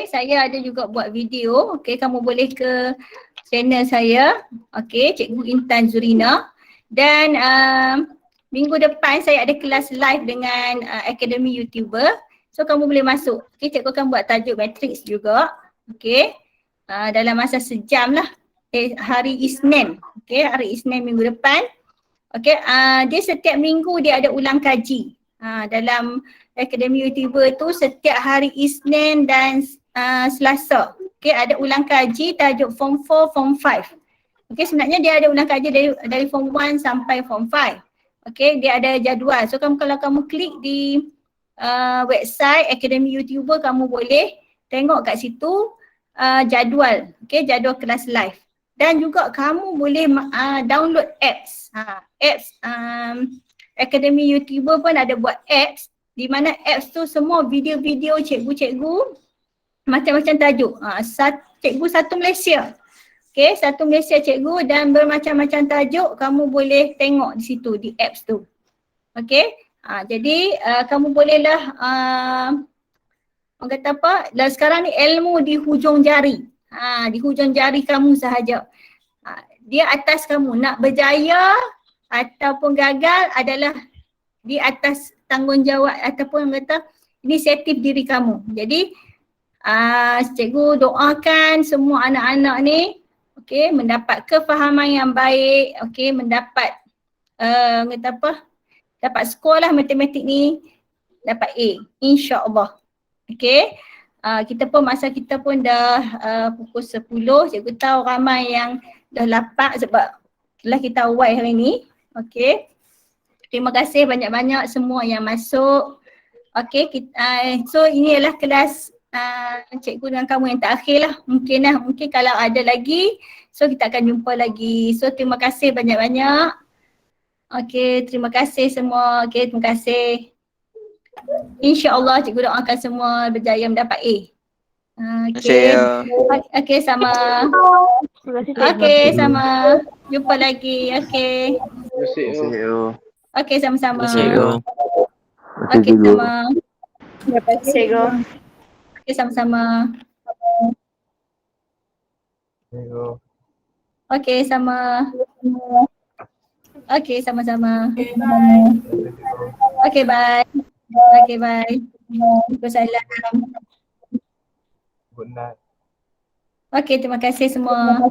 saya ada juga buat video. Okey, kamu boleh ke channel saya. Okey, Cikgu Intan Zurina. Dan minggu depan saya ada kelas live dengan Akademi YouTuber. So kamu boleh masuk. Okey, cikgu akan buat tajuk matrix juga. Okey. Dalam masa sejam lah. Hari Isnin. Okey, hari Isnin minggu depan. Okey, dia setiap minggu dia ada ulang kaji. Dalam Akademi YouTuber tu setiap hari Isnin dan Selasa. Okey, ada ulang kaji tajuk Form 4, Form 5. Okey, sebenarnya dia ada ulang kaji dari Form 1 sampai Form 5. Okey, dia ada jadual. So kalau kamu klik di website Akademi YouTuber, kamu boleh tengok kat situ jadual. Okey, jadual kelas live. Dan juga kamu boleh download apps. Apps Akademi YouTuber pun ada buat apps, di mana apps tu semua video-video cikgu-cikgu macam-macam tajuk. Cikgu satu Malaysia. Okey, satu Malaysia cikgu dan bermacam-macam tajuk kamu boleh tengok di situ, di apps tu. Okey, jadi kamu bolehlah orang kata apa, dan sekarang ni ilmu di hujung jari. Di hujung jari kamu sahaja. Dia atas kamu, nak berjaya ataupun gagal adalah di atas tanggungjawab ataupun orang kata inisiatif diri kamu. Jadi cikgu doakan semua anak-anak ni mendapat kefahaman yang baik, mendapat kata apa, dapat skor lah matematik ni, dapat A, insya-Allah. Kita pun masa kita pun dah pukul 10, cikgu tahu ramai yang dah lapak sebab kelas kita awal hari ni. Terima kasih banyak-banyak semua yang masuk. So ini adalah kelas cikgu dengan kamu yang terakhir lah. Mungkin kalau ada lagi, so kita akan jumpa lagi. So terima kasih banyak-banyak. Terima kasih semua. Terima kasih. InsyaAllah cikgu doakan semua berjaya mendapat A. Okay. Saya. Okay, sama. Terima kasih cikgu. Okay, sama. Jumpa lagi. Okay. Terima kasih. Saya. Okay, sama-sama. Saya. Okay, sama. Terima kasih cikgu. Okay, sama-sama. Okay, sama. Okay, sama-sama. Okay, bye. Okay, bye. Waalaikumsalam. Good night. Okay, terima kasih semua.